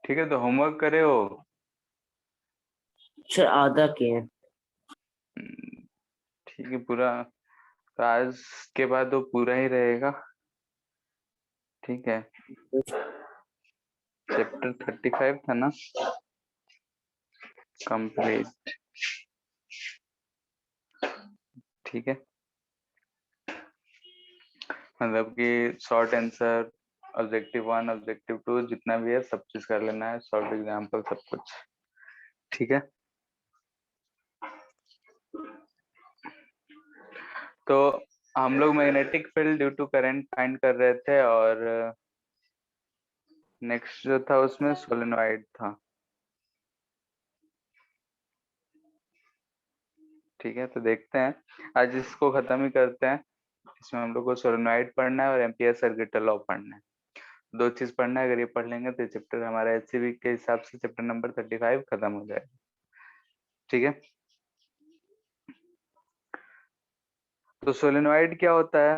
ठीक है, तो होमवर्क करे हो? सर आधा के हैं। ठीक है, पूरा तो आज के बाद वो पूरा ही रहेगा। ठीक है, चैप्टर 35 था ना, कंप्लीट। ठीक है, मतलब कि शॉर्ट आंसर, ऑब्जेक्टिव 1, ऑब्जेक्टिव 2 जितना भी है सब चीज कर लेना है, शॉर्ट एग्जाम्पल सब कुछ। ठीक है, तो हम लोग magnetic field due to current find कर रहे थे, और नेक्स्ट जो था उसमें सोलेनोइड था। ठीक है, तो देखते हैं, आज इसको खत्म ही करते हैं। इसमें हम लोग को सोलेनोइड पढ़ना है और एम्पियर सर्किट लॉ पढ़ना है। दो चीज पढ़ना है, अगर ये पढ़ लेंगे तो चैप्टर हमारा एचसीवी के हिसाब से चैप्टर नंबर 35 खत्म हो जाएगा। ठीक है, तो सोलेनोइड क्या होता है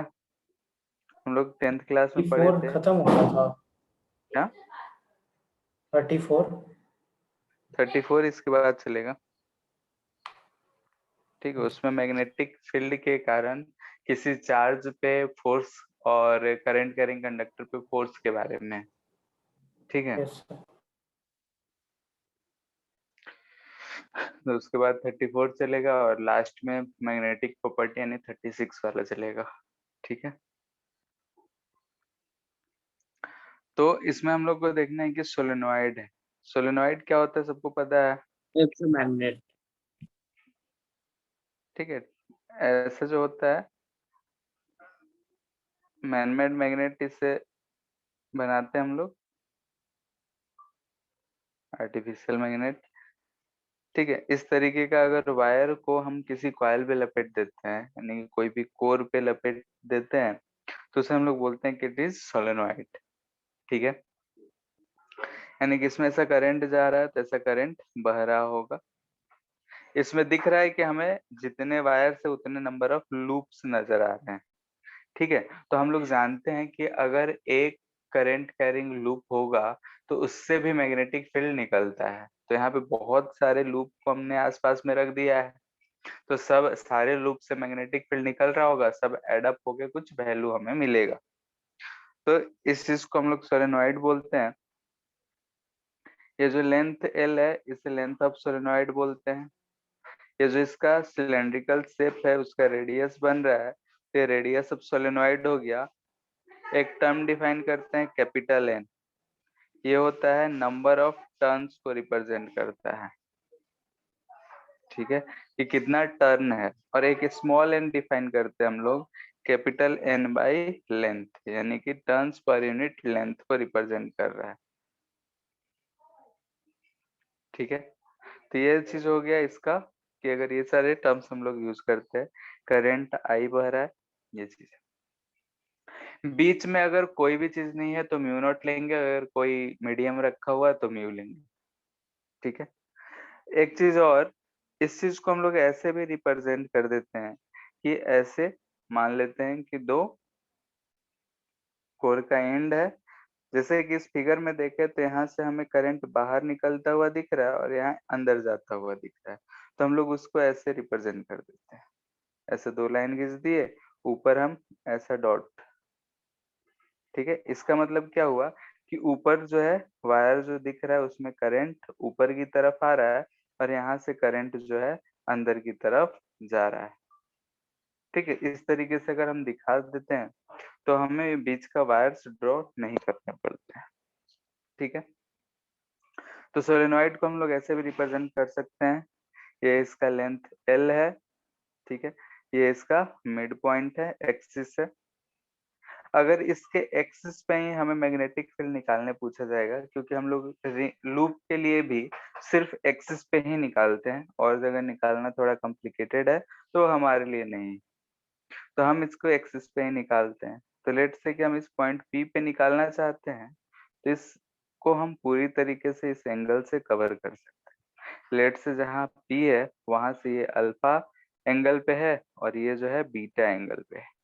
हम लोग 10th क्लास में पढ़े 34 थे। खत्म हो गया था। क्या? 34। 34 इसके बाद चलेगा। ठीक है, उसमें मैग्नेटिक फील्ड के कारण किसी चार्ज पे फोर्स और करंट कैरिंग कंडक्टर पे फोर्स के बारे में। ठीक है, यस सर। तो उसके बाद 34 चलेगा और लास्ट में मैग्नेटिक प्रॉपर्टी यानी 36 वाला चलेगा। ठीक है, तो इसमें हम लोग को देखना है कि सोलेनोइड है। सोलेनोइड क्या होता है सबको पता है। इलेक्ट्रोमैग्नेट। ठीक है, ऐसा जो होता है मैनमेड मैग्नेट, इसे बनाते हैं हम लोग आर्टिफिशियल मैग्नेट। ठीक है, इस तरीके का अगर वायर को हम किसी कॉइल पे लपेट देते हैं, यानी कि कोई भी कोर पे लपेट देते हैं, तो उसे हम लोग बोलते हैं कि इट इज सोलेनोइड। ठीक है, यानी कि इसमें ऐसा करंट जा रहा है तो ऐसा करंट बह रहा होगा। इसमें दिख रहा है कि हमें जितने वायर से उतने नंबर ऑफ लूप्स नजर आ रहे हैं। ठीक है, तो हम लोग जानते हैं कि अगर एक करंट कैरिंग लूप होगा तो उससे भी मैग्नेटिक फील्ड निकलता है। तो यहाँ पे बहुत सारे लूप को हमने आसपास में रख दिया है, तो सब सारे लूप से मैग्नेटिक फील्ड निकल रहा होगा, सब एडअप होके कुछ वैल्यू हमें मिलेगा। तो इस चीज को हम लोग सोलेनोइड बोलते हैं। ये जो लेंथ एल है इसे लेंथ ऑफ सोलेनोइड बोलते हैं। ये जो इसका सिलेंड्रिकल शेप है उसका रेडियस बन रहा है, तो रेडियस ऑफ सोलेनोइड हो गया। एक टर्म डिफाइन करते हैं कैपिटल एन, ये होता है नंबर ऑफ टर्न्स को रिप्रेजेंट करता है। ठीक है, कि कितना टर्न है। और एक स्मॉल एन डिफाइन करते हैं हम लोग कैपिटल एन बाई लेंथ, यानी कि टर्न्स पर यूनिट लेंथ को रिप्रेजेंट कर रहा है। ठीक है, तो ये चीज हो गया इसका, कि अगर ये सारे टर्म्स हम लोग यूज करते हैं, करंट आई बह रहा है, ये चीज बीच में अगर कोई भी चीज नहीं है तो म्यू नॉट लेंगे, अगर कोई मीडियम रखा हुआ है तो म्यू लेंगे। ठीक है, एक चीज और, इस चीज को हम लोग ऐसे भी रिप्रेजेंट कर देते हैं कि ऐसे मान लेते हैं कि दो कोर का एंड है। जैसे कि इस फिगर में देखें तो यहाँ से हमें करंट बाहर निकलता हुआ दिख रहा है और यहाँ अंदर जाता हुआ दिख रहा है, तो हम लोग उसको ऐसे रिप्रेजेंट कर देते हैं। ऐसे दो लाइन खींच दिए, ऊपर हम ऐसा डॉट। ठीक है, इसका मतलब क्या हुआ कि ऊपर जो है वायर जो दिख रहा है उसमें करंट ऊपर की तरफ आ रहा है और यहाँ से करंट जो है अंदर की तरफ जा रहा है। ठीक है, इस तरीके से अगर हम दिखा देते हैं तो हमें बीच का वायर्स ड्रॉ नहीं करने पड़ते हैं। ठीक है, तो सोलेनोइड को हम लोग ऐसे भी रिप्रेजेंट कर सकते हैं, ये इसका लेंथ एल है। ठीक है, ये इसका मिड पॉइंट है, एक्सिस है। अगर इसके एक्सिस पे ही हमें मैग्नेटिक फील्ड निकालने पूछा जाएगा, क्योंकि हम लोग लूप के लिए भी सिर्फ एक्सिस पे ही निकालते हैं, और जगह निकालना थोड़ा कॉम्प्लिकेटेड है तो हमारे लिए नहीं, तो हम इसको एक्सिस पे ही निकालते हैं। तो लेट से कि हम इस पॉइंट पी पे निकालना चाहते हैं, तो इसको हम पूरी तरीके से इस एंगल से कवर कर सकते हैं। लेट से जहाँ पी है वहां से ये अल्फा एंगल पे है और ये जो है बीटा एंगल पे है।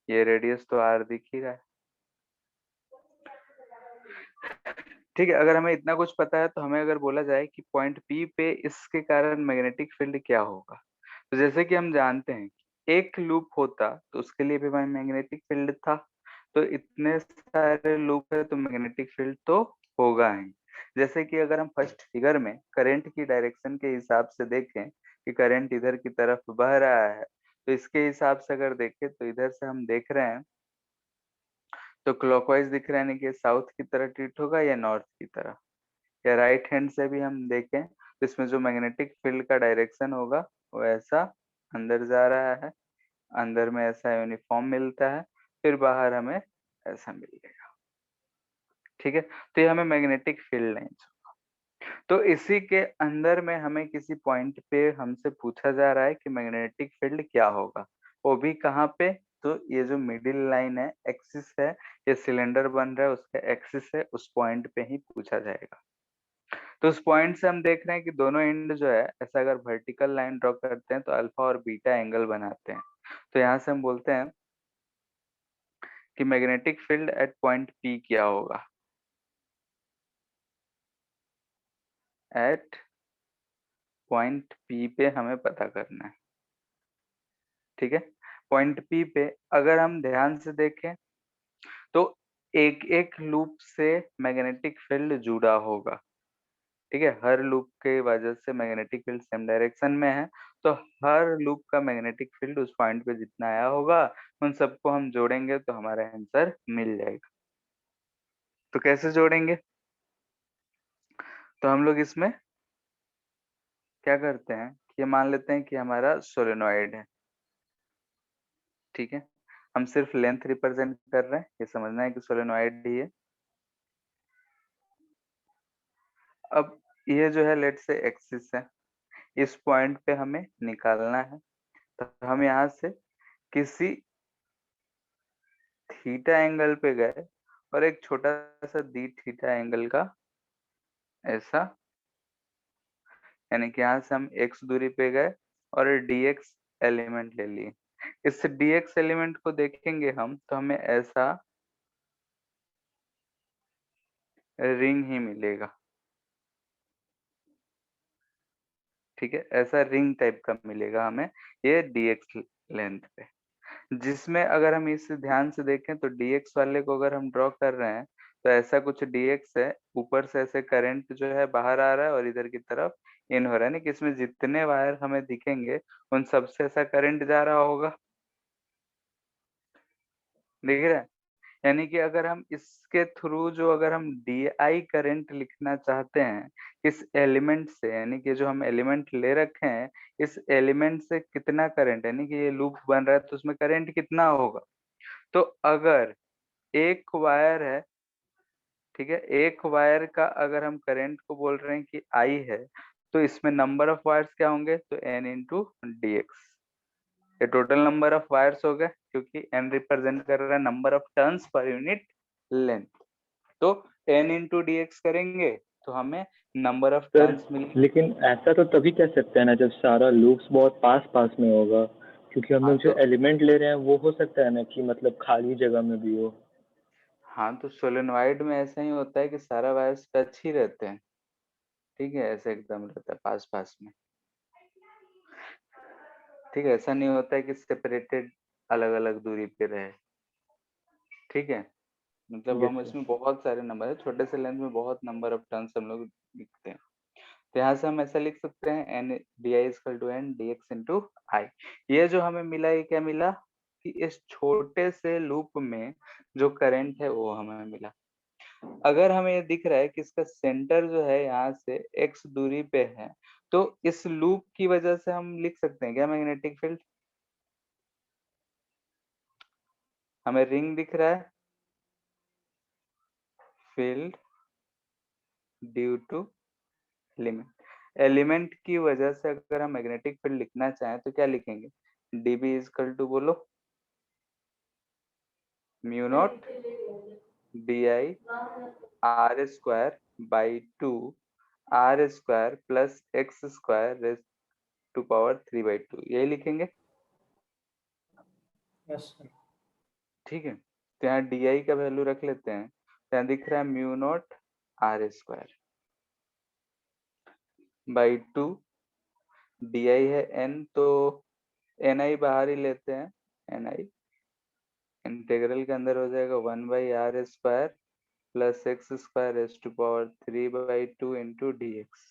ये रेडियस तो आर दिख ही रहा है। ठीक है, अगर हमें इतना कुछ पता है तो हमें अगर बोला जाए कि पॉइंट पी पे इसके कारण मैग्नेटिक फील्ड क्या होगा, तो जैसे कि हम जानते हैं कि एक लूप होता तो उसके लिए भी मैग्नेटिक फील्ड था, तो इतने सारे लूप है तो मैग्नेटिक फील्ड तो होगा ही। जैसे कि अगर हम फर्स्ट फिगर में करंट की डायरेक्शन के हिसाब से देखें कि करंट इधर की तरफ बह रहा है, तो इसके हिसाब से अगर देखें तो इधर से हम देख रहे हैं तो क्लॉकवाइज दिख रहा है, यानी कि साउथ की तरह ट्रीट होगा या नॉर्थ की तरह, या राइट हैंड से भी हम देखें तो इसमें जो मैग्नेटिक फील्ड का डायरेक्शन होगा वो ऐसा अंदर जा रहा है, अंदर में ऐसा यूनिफॉर्म मिलता है, फिर बाहर हमें ऐसा मिलेगा। ठीक है, तो ये हमें मैग्नेटिक फील्ड लाइंस। तो इसी के अंदर में हमें किसी पॉइंट पे हमसे पूछा जा रहा है कि मैग्नेटिक फील्ड क्या होगा, वो भी कहाँ पे, तो ये जो मिडिल लाइन है, एक्सिस है, ये सिलेंडर बन रहा है उसका एक्सिस है, उस पॉइंट पे ही पूछा जाएगा। तो उस पॉइंट से हम देख रहे हैं कि दोनों एंड जो है ऐसा अगर वर्टिकल लाइन ड्रॉ करते हैं तो अल्फा और बीटा एंगल बनाते हैं। तो यहाँ से हम बोलते हैं कि magnetic field at point P क्या होगा, एट पॉइंट पी पे हमें पता करना है। ठीक है, पॉइंट पी पे अगर हम ध्यान से देखें तो एक एक लूप से मैग्नेटिक फील्ड जुड़ा होगा। ठीक है, हर लूप के वजह से मैग्नेटिक फील्ड सेम डायरेक्शन में है, तो हर लूप का मैग्नेटिक फील्ड उस पॉइंट पे जितना आया होगा उन सबको हम जोड़ेंगे तो हमारा आंसर मिल जाएगा। तो कैसे जोड़ेंगे, तो हम लोग इसमें क्या करते हैं कि ये मान लेते हैं कि हमारा सोलेनॉइड है। ठीक है, हम सिर्फ लेंथ रिप्रेजेंट कर रहे हैं, ये समझना है कि सोलेनॉइड ही है। अब ये जो है लेट से एक्सिस है, इस पॉइंट पे हमें निकालना है, तो हम यहाँ से किसी थीटा एंगल पे गए और एक छोटा सा डी थीटा एंगल का ऐसा, यानी कि यहाँ से हम एक्स दूरी पे गए और dx एलिमेंट ले लिए। इस dx एलिमेंट को देखेंगे हम तो हमें ऐसा रिंग ही मिलेगा। ठीक है, ऐसा रिंग टाइप का मिलेगा हमें ये dx लेंथ पे, जिसमें अगर हम इसे ध्यान से देखें तो dx वाले को अगर हम ड्रॉ कर रहे हैं तो ऐसा कुछ dx है, ऊपर से ऐसे करंट जो है बाहर आ रहा है और इधर की तरफ इन हो रहा है, ना कि इसमें जितने वायर हमें दिखेंगे उन सबसे ऐसा करंट जा रहा होगा, दिख रहा है। यानी कि अगर हम इसके थ्रू जो अगर हम डी आई करंट लिखना चाहते हैं इस एलिमेंट से, यानी कि जो हम एलिमेंट ले रखे हैं इस एलिमेंट से कितना करंट, यानी कि ये लूप बन रहा है तो उसमें करंट कितना होगा, तो अगर एक वायर है, ठीक है, एक वायर का अगर हम करंट को बोल रहे हैं कि आई है, तो इसमें नंबर ऑफ वायर्स क्या होंगे, तो एन इंटू डी एक्स, ये टोटल नंबर ऑफ वायर्स हो गए, क्योंकि एन रिप्रेजेंट कर रहा है number of turns per unit length, तो एन इंटू डी एक्स करेंगे तो हमें नंबर ऑफ सर टर्न्स मिलेंगे। लेकिन ऐसा तो तभी कह सकते हैं ना जब सारा लूप्स बहुत पास पास में होगा, क्योंकि हम हाँ लोग जो तो एलिमेंट ले रहे हैं वो हो सकता है ना कि मतलब खाली जगह में भी हो। हाँ तो सोलेनोइड में ऐसा ही होता है कि सारा वायर्स टच ही रहते हैं। ठीक है, ऐसे एकदम रहता है पास पास में। ठीक है, ऐसा नहीं होता है कि सेपरेटेड अलग अलग दूरी पे रहे। ठीक है, मतलब यस हम सर। इसमें बहुत सारे नंबर है, छोटे से लेंथ में बहुत नंबर ऑफ टर्न्स हम लोग लिखते हैं, तो यहाँ से हम ऐसा लिख सकते हैं N D I equal to N D X into I. ये जो हमें मिला ये क्या मिला कि इस छोटे से लूप में जो करंट है वो हमें मिला। अगर हमें ये दिख रहा है कि इसका सेंटर जो है यहाँ से एक्स दूरी पे है, तो इस लूप की वजह से हम लिख सकते हैं क्या मैग्नेटिक फील्ड, हमें रिंग दिख रहा है, field due to element, element की वजह से अगर हम मैग्नेटिक फील्ड लिखना चाहें तो क्या लिखेंगे, डीबी इजकल टू बोलो mu naught d I r square by two r square plus x square raise to power 3/2, यही लिखेंगे। Yes sir. ठीक है, तो यहाँ डी आई का वैल्यू रख लेते हैं, तो यहाँ दिख रहा है mu naught r square by 2 d I है एन, तो एन आई बाहर ही लेते हैं, एन आई इंटीग्रल के अंदर हो जाएगा 1/r² plus x square as to power 3/2 into D X,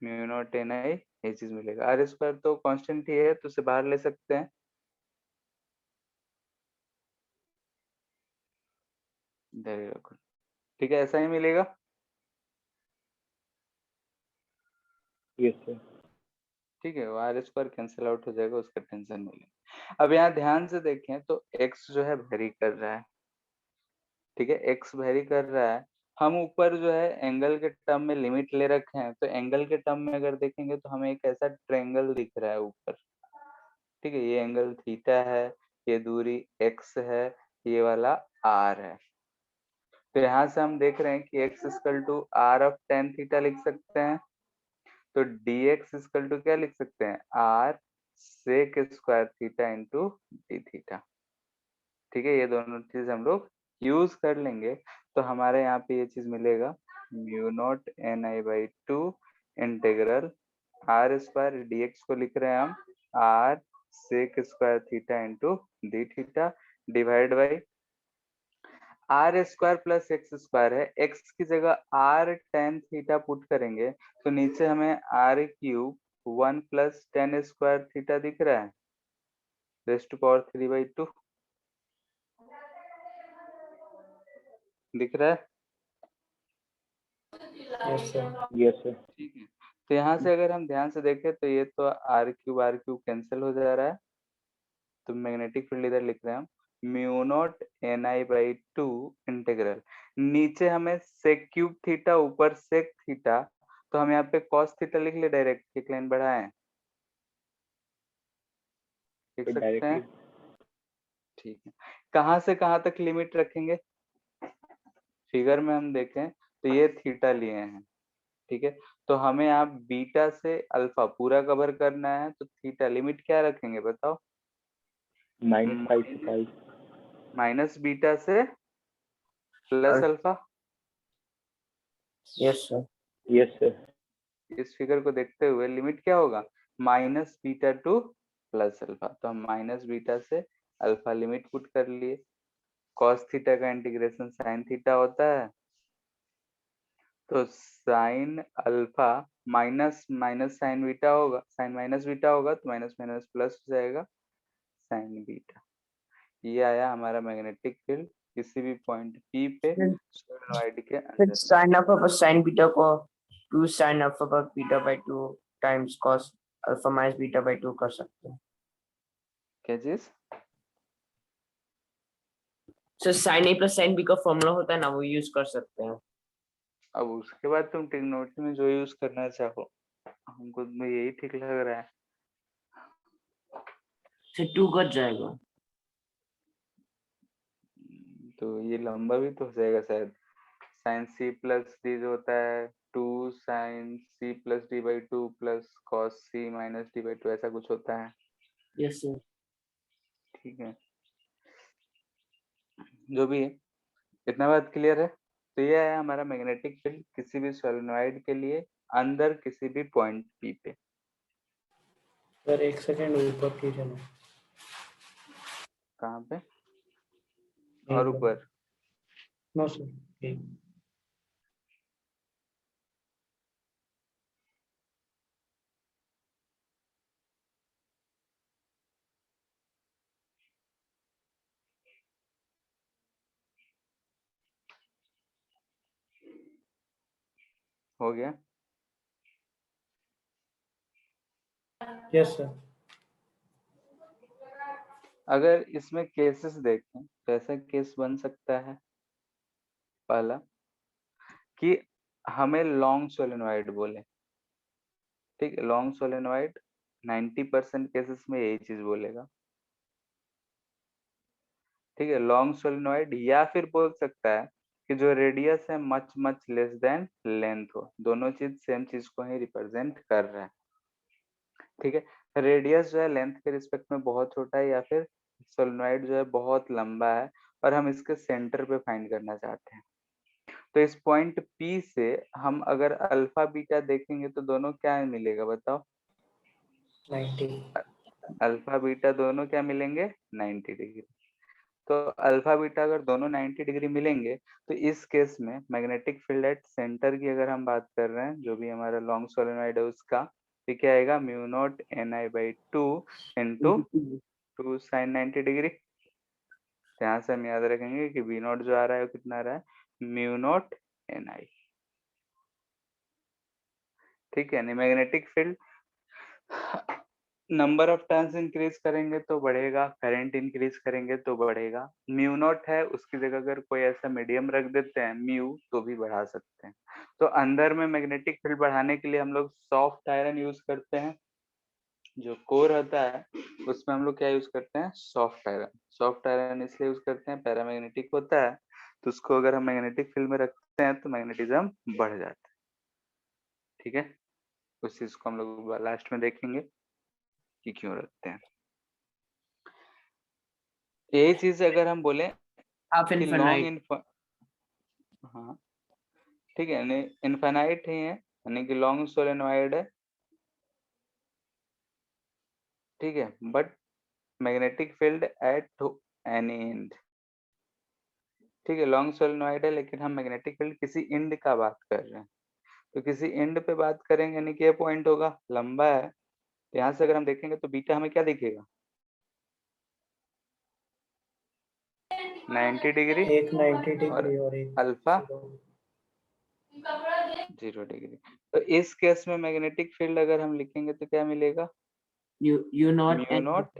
mu not an I ये चीज मिलेगा। आर स्क्वायर तो कांस्टेंट ही है तो उसे बाहर ले सकते हैं, ठीक है ऐसा ही मिलेगा। Yes sir. ठीक है, वो आर स्क्वायर कैंसिल आउट हो जाएगा, उसका टेंशन नहीं है। अब यहाँ ध्यान से देखें तो x जो है वेरी कर रहा है, ठीक है x वेरी कर रहा है। हम ऊपर जो है एंगल के टर्म में लिमिट ले रखे हैं, तो एंगल के टर्म में अगर देखेंगे तो हमें एक ऐसा ट्रायंगल दिख रहा है ऊपर, ठीक है, ये एंगल थीटा है, ये दूरी x है, ये वाला r है। तो यहाँ से हम देख रहे हैं कि x equal to r of tan theta लिख सकते हैं, तो dx इक्वल टू क्या लिख सकते हैं, r sec square theta into d theta, ठीक है, ये दोनों चीज हम लोग यूज कर लेंगे। तो हमारे यहाँ पे ये चीज मिलेगा mu not an I by 2 integral r square dx को लिख रहे हैं हम r sec square theta into d theta divide by r square plus x square है, एक्स की जगह आर टेन थीटा पुट करेंगे तो नीचे हमें r cube 1 plus tan square theta दिख रहा है रेस टू पावर 3/2 दिख रहा है, यस सर। Yes sir. ठीक है। तो यहाँ से अगर हम ध्यान से देखें तो ये तो आर क्यूब कैंसिल हो जा रहा है, तो मैग्नेटिक फील्ड इधर लिख रहे हैं हम mu not an I by 2 integral, नीचे हमें सेक क्यूब थीटा ऊपर सेक थीटा, तो हम यहाँ पे कॉस थीटा लिख ले डायरेक्ट, एक लाइन बढ़ाएं, लिख सकते डायरेक्टली हैं, ठीक है। कहाँ से कहाँ तक लिमिट रखेंगे, फिगर में हम देखें तो ये थीटा लिए हैं, ठीक है, तो हमें यहाँ बीटा से अल्फा पूरा कवर करना है, तो थीटा लिमिट क्या रखेंगे बताओ, -5 से 5। माइनस बीटा से plus alpha. Yes sir. Yes sir. इस फिगर को देखते हुए लिमिट क्या होगा, minus beta two plus alpha, तो हम माइनस बीटा से अल्फा लिमिट पुट कर लिए। कॉस थीटा का इंटीग्रेशन साइन थीटा होता है, तो sine alpha minus minus sign beta होगा, साइन माइनस बीटा होगा तो माइनस माइनस प्लस हो जाएगा साइन बीटा। ये आया हमारा मैग्नेटिक फील्ड किसी भी पॉइंट P पे सोलेनोइड के फिर अंदर। साइन अल्फा पर साइन बीटा को 2 साइन अल्फा पर beta by 2 times cos alpha minus beta by 2 कर सकते हैं। क्या चीज, सर साइन ए प्लस साइन बी का फॉर्मूला होता है ना, वो यूज कर सकते हैं। अब उसके बाद तुम ट्रिग्नोमेट्री में जो यूज करना चाहो, हमको तो यही ठीक लग रहा है। सर 2 कट जाएगा। तो ये लंबा भी तो हो जाएगा शायद, साइन सी प्लस डी जो होता है 2 sine c plus d by 2 plus cos c minus d by 2 ऐसा कुछ होता है, यस सर। ठीक है, जो भी है इतना बात क्लियर है। तो ये है हमारा मैग्नेटिक फील्ड किसी भी सोलेनोइड के लिए अंदर किसी भी पॉइंट P पे। सर एक सेकंड ऊपर कीजिए ना। कहाँ पे और ऊपर, नो सर ठीक। हो गया। Yes sir. अगर इसमें केसेस देखें तो ऐसा केस बन सकता है, पहला कि हमें लॉन्ग सोलेनोइड बोले, ठीक है, लॉन्ग सोलेनोइड 90% केसेस में यही चीज बोलेगा, ठीक है, लॉन्ग सोलेनोइड, या फिर बोल सकता है कि जो रेडियस है much much less then length हो, दोनों चीज सेम चीज को ही रिप्रेजेंट कर रहा है, ठीक है, रेडियस जो है लेंथ के रिस्पेक्ट में बहुत छोटा है, या फिर सोलेनोइड जो है बहुत लंबा है और हम इसके सेंटर पे फाइंड करना चाहते हैं। तो इस पॉइंट P से हम अगर अल्फा बीटा देखेंगे तो दोनों क्या मिलेगा बताओ? 90। अल्फा बीटा दोनों क्या मिलेंगे? 90 डिग्री। तो अल्फा बीटा अगर दोनों 90 डिग्री मिलेंगे तो इस केस में मैग्नेटिक फील्ड एट सेंटर की अगर हम बात कर रहे हैं, जो भी हमारा लॉन्ग सोलेनोइड है उसका, तो क्या आएगा? Mu naught NI/2 into 2 sine 90 degree. यहाँ से हम याद रखेंगे कि V नॉट जो आ रहा है वो कितना आ रहा है? Mu naught NI। ठीक है, magnetic field number of turns increase करेंगे तो बढ़ेगा, करंट इंक्रीज करेंगे तो बढ़ेगा। म्यू नॉट है, उसकी जगह अगर कोई ऐसा मीडियम रख देते हैं म्यू, तो भी बढ़ा सकते हैं। तो अंदर में मैग्नेटिक फील्ड बढ़ाने के लिए हम लोग सॉफ्ट आयरन यूज करते हैं। जो कोर होता है उसमें हम लोग क्या यूज करते हैं? Soft iron. सॉफ्ट आयरन इसलिए यूज करते हैं, पैरामैग्नेटिक होता है, तो उसको अगर हम मैग्नेटिक फील्ड में रखते हैं तो मैग्नेटिज्म बढ़ जाता है। ठीक है, उस चीज को हम लोग लास्ट में देखेंगे कि क्यों रखते हैं। यही चीज अगर हम बोले हाफ कि लॉन्ग इनफाइनाइट। हाँ ठीक है, इनफाइनाइट ही है, यानी कि लॉन्ग सोलेनोइड है। ठीक है, but magnetic field at any and. ठीक है, लॉन्ग सोलेनोइड है लेकिन हम मैग्नेटिक फील्ड किसी एंड का बात कर रहे हैं, तो किसी एंड पे बात करेंगे यानी कि ये पॉइंट होगा, लंबा है। तो यहाँ से अगर हम देखेंगे तो बीटा हमें क्या दिखेगा? 90 डिग्री। एक 90 और डिग्री और एक अल्फा 0। 0 डिग्री। तो इस केस में मैग्नेटिक फील्ड अगर हम लिखेंगे तो क्या मिलेगा? Mu naught mu n. Naught.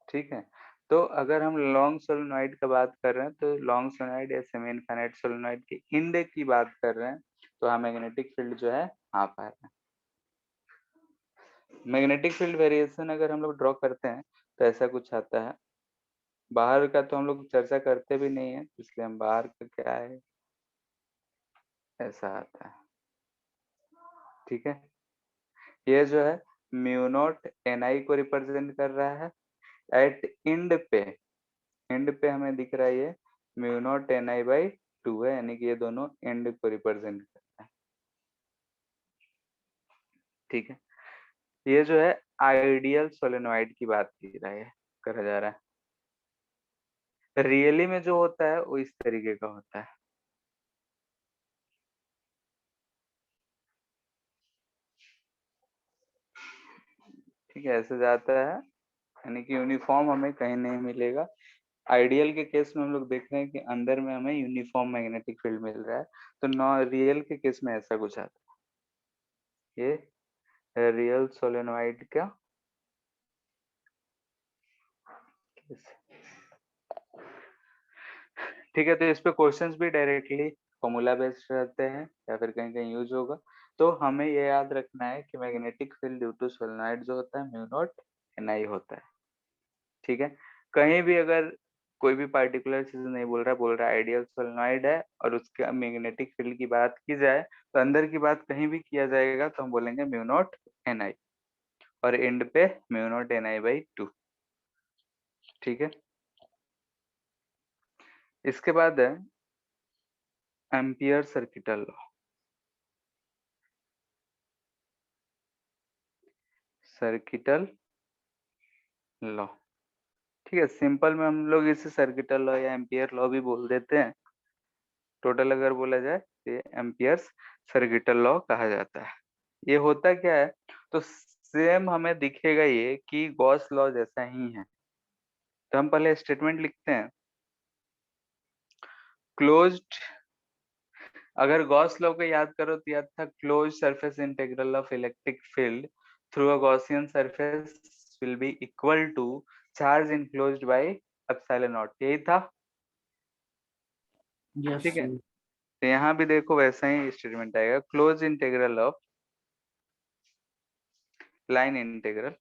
ठीक है, तो अगर हम लॉन्ग सोलेनोइड का बात कर रहे हैं तो लॉन्ग सोलेनोइड या सेमी इनफाइनाइट सोलेनोइड के इंड की बात कर रहे हैं, तो हाँ मैग्नेटिक फील्ड जो है हाफ आ रहा है। मैग्नेटिक फील्ड वेरिएशन अगर हम लोग ड्रॉ करते हैं तो ऐसा कुछ आता है। बाहर का तो हम लोग चर्चा करते भी नहीं है, इसलिए हम बाहर का क्या है ऐसा आता है। ठीक है, ये जो है म्यू नॉट NI को रिप्रेजेंट कर रहा है। एट एंड पे हमें दिख रहा है ये म्यू नॉट NI/2 है, यानी कि ये दोनों एंड को रिप्रेजेंट करता है। ठीक है, ये जो है आइडियल सोलेनोइड की बात की रहा है, करा जा रहा है। रियली में जो होता है वो इस तरीके का होता है। ठीक है, ऐसे जाता है, यानी कि यूनिफॉर्म हमें कहीं नहीं मिलेगा। आइडियल के केस में हम लोग देख रहे हैं कि अंदर में हमें यूनिफॉर्म मैग्नेटिक फील्ड मिल रहा है, तो नॉ रियल के केस में ऐसा कुछ आता है। ये रियल सोलेनोइड का केस। ठीक है, तो इस पे क्वेश्चंस भी डायरेक्टली फॉर्मूला बेस्ड रहते हैं या फिर कहीं कहीं यूज होगा। तो हमें ये याद रखना है कि magnetic field due to solenoid जो होता है म्यू नॉट NI होता है। ठीक है, कहीं भी अगर कोई भी पार्टिकुलर चीज नहीं बोल रहा आइडियल सोलेनोइड है और उसके मैग्नेटिक फील्ड की बात की जाए तो अंदर की बात कहीं भी किया जाएगा तो हम बोलेंगे म्यू नॉट NI, और एंड पे म्यू नॉट NI/2। ठीक है, इसके बाद है ampere circuital law. Circuital law, ठीक है, सिंपल में हम लोग इसे सर्किटल लॉ या एम्पियर लॉ भी बोल देते हैं। टोटल अगर बोला जाए तो ये एम्पियर्स सर्किटल लॉ कहा जाता है। ये होता क्या है, तो सेम हमें दिखेगा ये कि गॉस लॉ जैसा ही है। तो हम पहले स्टेटमेंट लिखते हैं, क्लोज्ड। अगर गॉस लॉ को याद करो तो याद था close surface integral of electric field through a Gaussian surface will be equal to charge enclosed by epsilon naught, यही था। यस ठीक है, तो यहाँ भी देखो वैसा ही स्टेटमेंट आएगा, close integral of line integral.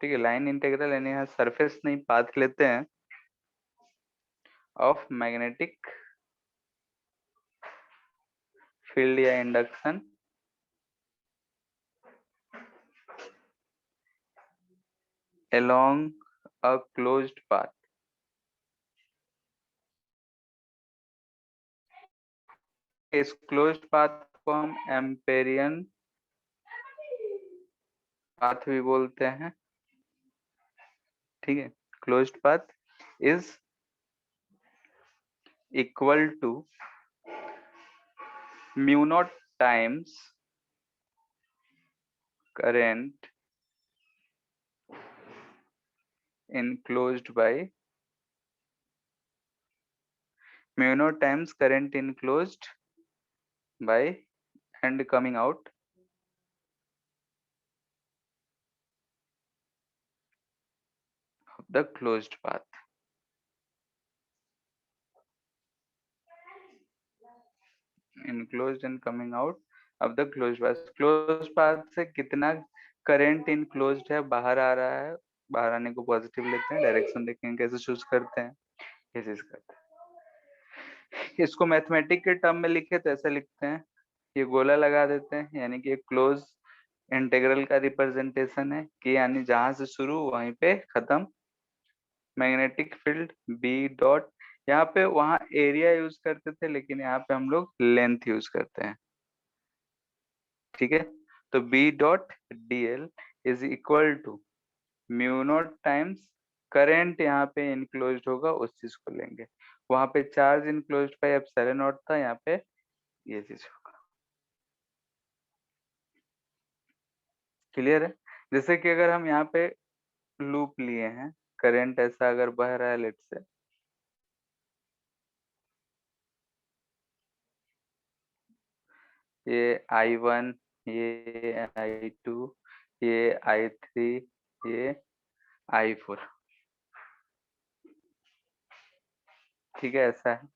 ठीक है, लाइन इंटीग्रल यानी यहाँ सरफेस नहीं पाथ लेते हैं ऑफ मैग्नेटिक फील्ड या induction along a closed path. इस क्लोज्ड पाथ को हम एम्पेरियन पाथ भी बोलते हैं, ठीक है। Closed path is equal to mu naught times current enclosed by mu naught times current enclosed by and coming out of the closed path. Enclosed and coming out of the closed path. Closed path से कितना current enclosed है, बाहर आ रहा है, बाहर आने को positive लेते हैं, डायरेक्शन देखेंगे कैसे चूज करते हैं, ये चीज करते हैं। इसको मैथमेटिक के टर्म में लिखे तो ऐसा लिखते हैं, ये गोला लगा देते हैं, यानी कि क्लोज इंटीग्रल का रिप्रेजेंटेशन है कि यानी जहां से शुरू वहीं पे खत्म। मैग्नेटिक फील्ड बी डॉट, यहाँ पे वहां एरिया यूज करते थे लेकिन यहाँ पे हम लोग लेंथ यूज करते हैं, ठीक है। तो B dot D l is equal to mu naught times current, यहाँ पे इनक्लोज्ड होगा उस चीज को लेंगे, वहां पे charge enclosed by epsilon not था, यहाँ पे ये चीज होगा। क्लियर है? जैसे कि अगर हम यहाँ पे लूप लिए हैं, करंट ऐसा अगर बह रहा है, लेट से ये I1, ये I2, ये I3, ये I4, ठीक है, ऐसा है।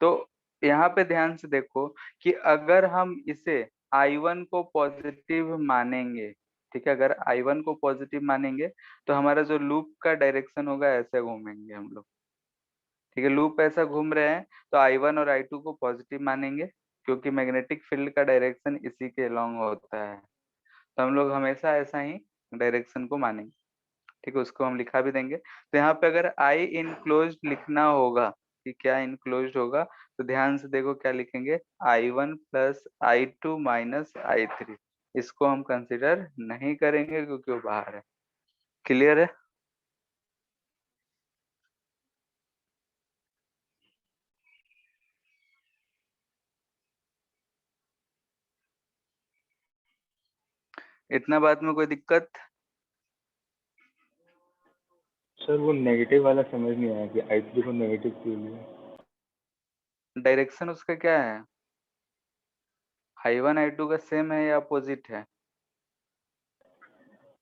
तो यहाँ पे ध्यान से देखो कि अगर हम इसे I1 को पॉजिटिव मानेंगे, ठीक है, अगर I1 को पॉजिटिव मानेंगे तो हमारा जो लूप का डायरेक्शन होगा ऐसे घूमेंगे हम लोग, ठीक है। लूप ऐसा घूम रहे हैं तो I1 और I2 को पॉजिटिव मानेंगे क्योंकि मैग्नेटिक फील्ड का डायरेक्शन इसी के अलोंग होता है, तो हम लोग हमेशा ऐसा ही डायरेक्शन को मानेंगे, ठीक है। उसको हम लिखा भी देंगे। तो यहाँ पे अगर आई इनक्लोज्ड लिखना होगा कि क्या इनक्लोज्ड होगा, तो ध्यान से देखो क्या लिखेंगे, I1 plus I2 minus I3, इसको हम कंसिडर नहीं करेंगे क्योंकि वो बाहर है। क्लियर है? इतना बात में कोई दिक्कत? सर वो नेगेटिव वाला समझ नहीं आया कि I3 को नेगेटिव क्यों लिया। डायरेक्शन उसका क्या है? I1 I2 का सेम है या अपोजिट है?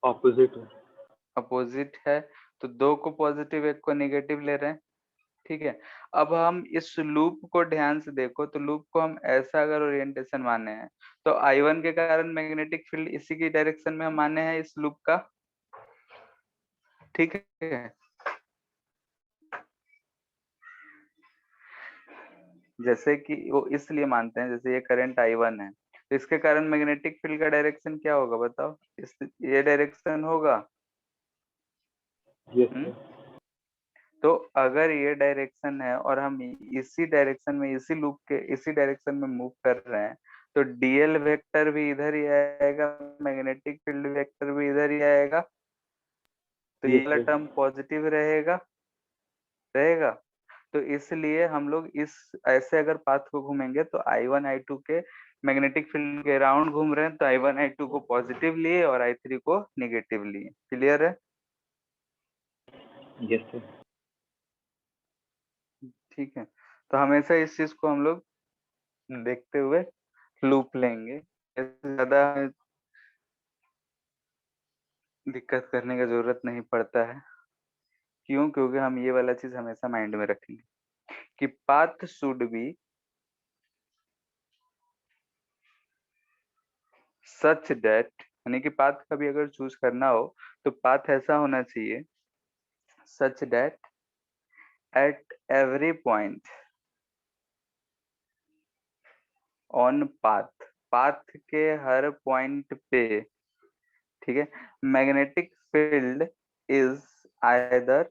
ऑपोजिट है। अपोजिट है, तो दो को पॉजिटिव एक को नेगेटिव ले रहे हैं, ठीक है। अब हम इस लूप को ध्यान से देखो, तो लूप को हम ऐसा अगर ओरिएंटेशन माने हैं तो I1 के कारण मैग्नेटिक फील्ड इसी की डायरेक्शन में हम माने हैं इस लूप का, ठीक है। जैसे कि वो इसलिए मानते हैं, जैसे ये करंट I1 है तो इसके कारण मैग्नेटिक फील्ड का डायरेक्शन क्या होगा बताओ, इस ये डायरेक्शन होगा। यस हम्म, सर। तो अगर ये डायरेक्शन है और हम इसी डायरेक्शन में, इसी लूप के इसी डायरेक्शन में मूव कर रहे हैं, तो डीएल वेक्टर भी इधर ही आएगा, मैग्नेटिक फील्ड वेक्टर भी इधर ही आएगा, तो ये यस वाला सर। टर्म पॉजिटिव रहेगा रहेगा। तो इसलिए हम लोग इस ऐसे अगर पाथ को घूमेंगे तो I1 I2 के मैग्नेटिक फील्ड के राउंड घूम रहे हैं, तो I1 I2 को पॉजिटिव लिए और I3 को निगेटिव लिए। क्लियर है? Yes sir. ठीक है, तो हमेशा इस चीज को हम लोग देखते हुए लूप लेंगे, ज्यादा दिक्कत करने का जरूरत नहीं पड़ता है। क्यों? क्योंकि हम ये वाला चीज हमेशा माइंड में रखेंगे कि path should be such that, यानी कि पाथ कभी अगर चूज करना हो तो पाथ ऐसा होना चाहिए, such that at every point on path, path के हर पॉइंट पे, ठीक है, magnetic field is either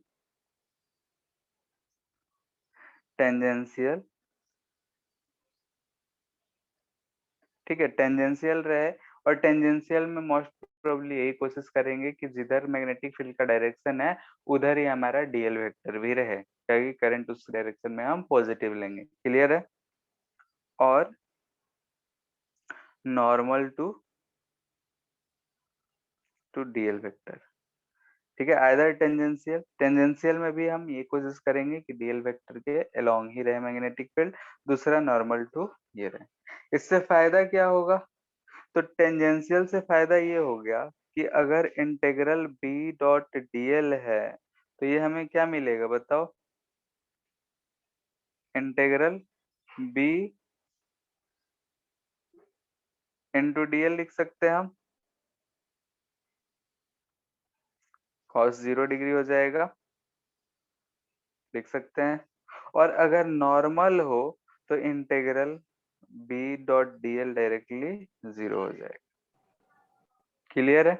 tangential, ठीक है, टेंजेंशियल रहे, और टेंजेंशियल में मोस्ट प्रोबेबली यही कोशिश करेंगे कि जिधर मैग्नेटिक फील्ड का डायरेक्शन है उधर ही हमारा डीएल वेक्टर भी रहे, क्योंकि करंट उस डायरेक्शन में हम पॉजिटिव लेंगे। क्लियर है? और नॉर्मल टू डीएल वेक्टर, ठीक है, आइदर टेंजेंशियल, टेंजेंशियल में भी हम ये कोशिश करेंगे कि डीएल वेक्टर के अलोंग ही रहे मैग्नेटिक फील्ड, दूसरा नॉर्मल टू ये रहे। इससे फायदा क्या होगा? तो टेंजेंशियल से फायदा ये हो गया कि अगर इंटीग्रल बी डॉट डीएल है तो ये हमें क्या मिलेगा बताओ? इंटीग्रल बी इंटू डीएल लिख सकते हैं हम, cos 0 डिग्री हो जाएगा, लिख सकते हैं। और अगर नॉर्मल हो तो integral B dot dl directly 0 हो जाएगा। क्लियर है?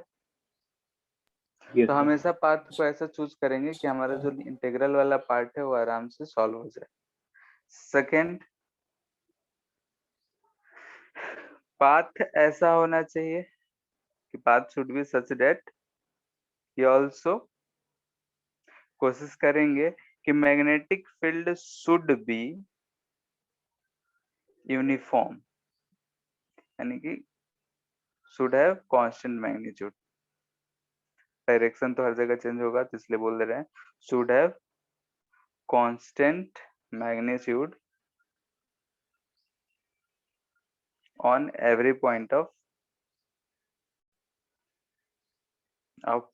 यस तो सर। हमेशा पाथ को ऐसा चूज करेंगे कि हमारा जो इंटीग्रल वाला पार्ट है वो आराम से सॉल्व हो जाए। सेकेंड, पाथ ऐसा होना चाहिए कि path should be such that, ये ऑल्सो कोशिश करेंगे कि magnetic field should be uniform, यानी कि should have constant magnitude, direction तो हर जगह चेंज होगा तो इसलिए बोल दे रहे हैं should have constant magnitude on every point of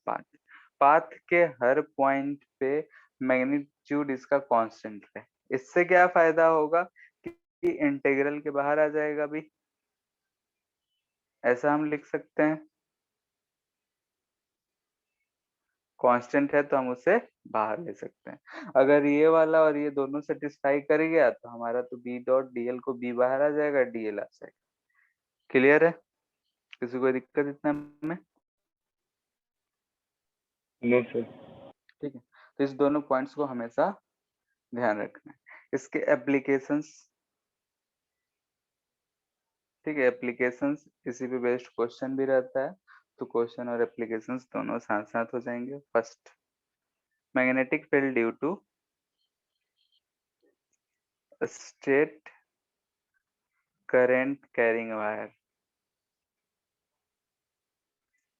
path, path के हर पॉइंट पे मैग्नीट्यूड इसका कांस्टेंट है। इससे क्या फायदा होगा कि इंटीग्रल के बाहर आ जाएगा भी, ऐसा हम लिख सकते हैं, कांस्टेंट है तो हम उसे बाहर ले सकते हैं। अगर ये वाला और ये दोनों सेटिस्फाई कर गया तो हमारा तो बी डॉट डीएल को बी बाहर आ जाएगा, डीएल आ जाएगा। क्लियर है? किसी को दिक्कत इतना में? No sir. ठीक है, तो इस दोनों पॉइंट्स को हमेशा ध्यान रखना है। इसके एप्लीकेशंस, ठीक है, एप्लीकेशंस इसी पे बेस्ड क्वेश्चन भी रहता है, तो क्वेश्चन और एप्लीकेशंस दोनों साथ साथ हो जाएंगे। First, magnetic field due to straight current carrying wire,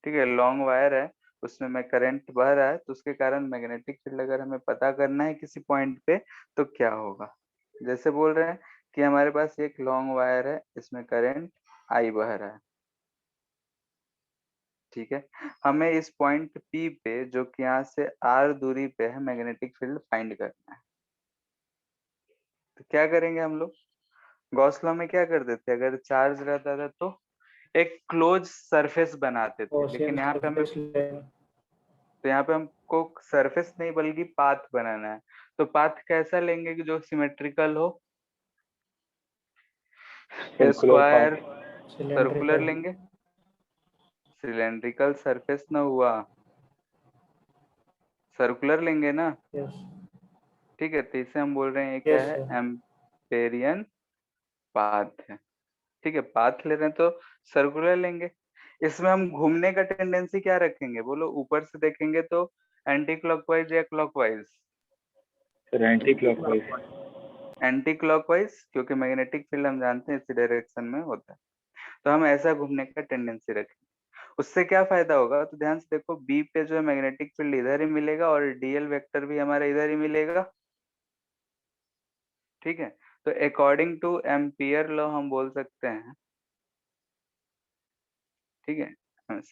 ठीक है, लॉन्ग वायर है, उसमें में करंट बह रहा है, तो उसके कारण मैग्नेटिक फील्ड अगर हमें पता करना है किसी पॉइंट पे तो क्या होगा? जैसे बोल रहे हैं कि हमारे पास एक लॉन्ग वायर है, इसमें करंट आई बह रहा है, ठीक है, हमें इस पॉइंट P पे जो कि यहाँ से R दूरी पे है मैग्नेटिक फील्ड फाइंड करना है। तो क्या करेंगे हम लोग? गॉस लॉ में क्या कर देते, अगर चार्ज रहता था तो एक क्लोज सरफेस बनाते थे, लेकिन यहाँ पे हमें, तो यहाँ पे हमको सरफेस नहीं बल्कि पाथ बनाना है। तो पाथ कैसा लेंगे कि जो सिमेट्रिकल हो? Circular square path. सर्कुलर लेंगे, सिलेंड्रिकल सरफेस ना हुआ, सर्कुलर लेंगे ना, ठीक है, तो इसे हम बोल रहे हैं ये क्या है? एम्पेरियन पाथ है, ठीक है, पाथ ले रहे हैं तो सर्कुलर लेंगे। इसमें हम घूमने का टेंडेंसी क्या रखेंगे बोलो? ऊपर से देखेंगे तो एंटी क्लॉकवाइज या clockwise? Sir anti clockwise. Anti clockwise, क्योंकि मैग्नेटिक फील्ड हम जानते हैं इसी डायरेक्शन में होता है, तो हम ऐसा घूमने का टेंडेंसी रखेंगे। उससे क्या फायदा होगा? तो ध्यान से देखो, बी पे जो है मैग्नेटिक फील्ड इधर ही मिलेगा और डीएल वेक्टर भी हमारा इधर ही मिलेगा, ठीक है, तो अकॉर्डिंग टू एम्पियर लॉ हम बोल सकते हैं, ठीक है,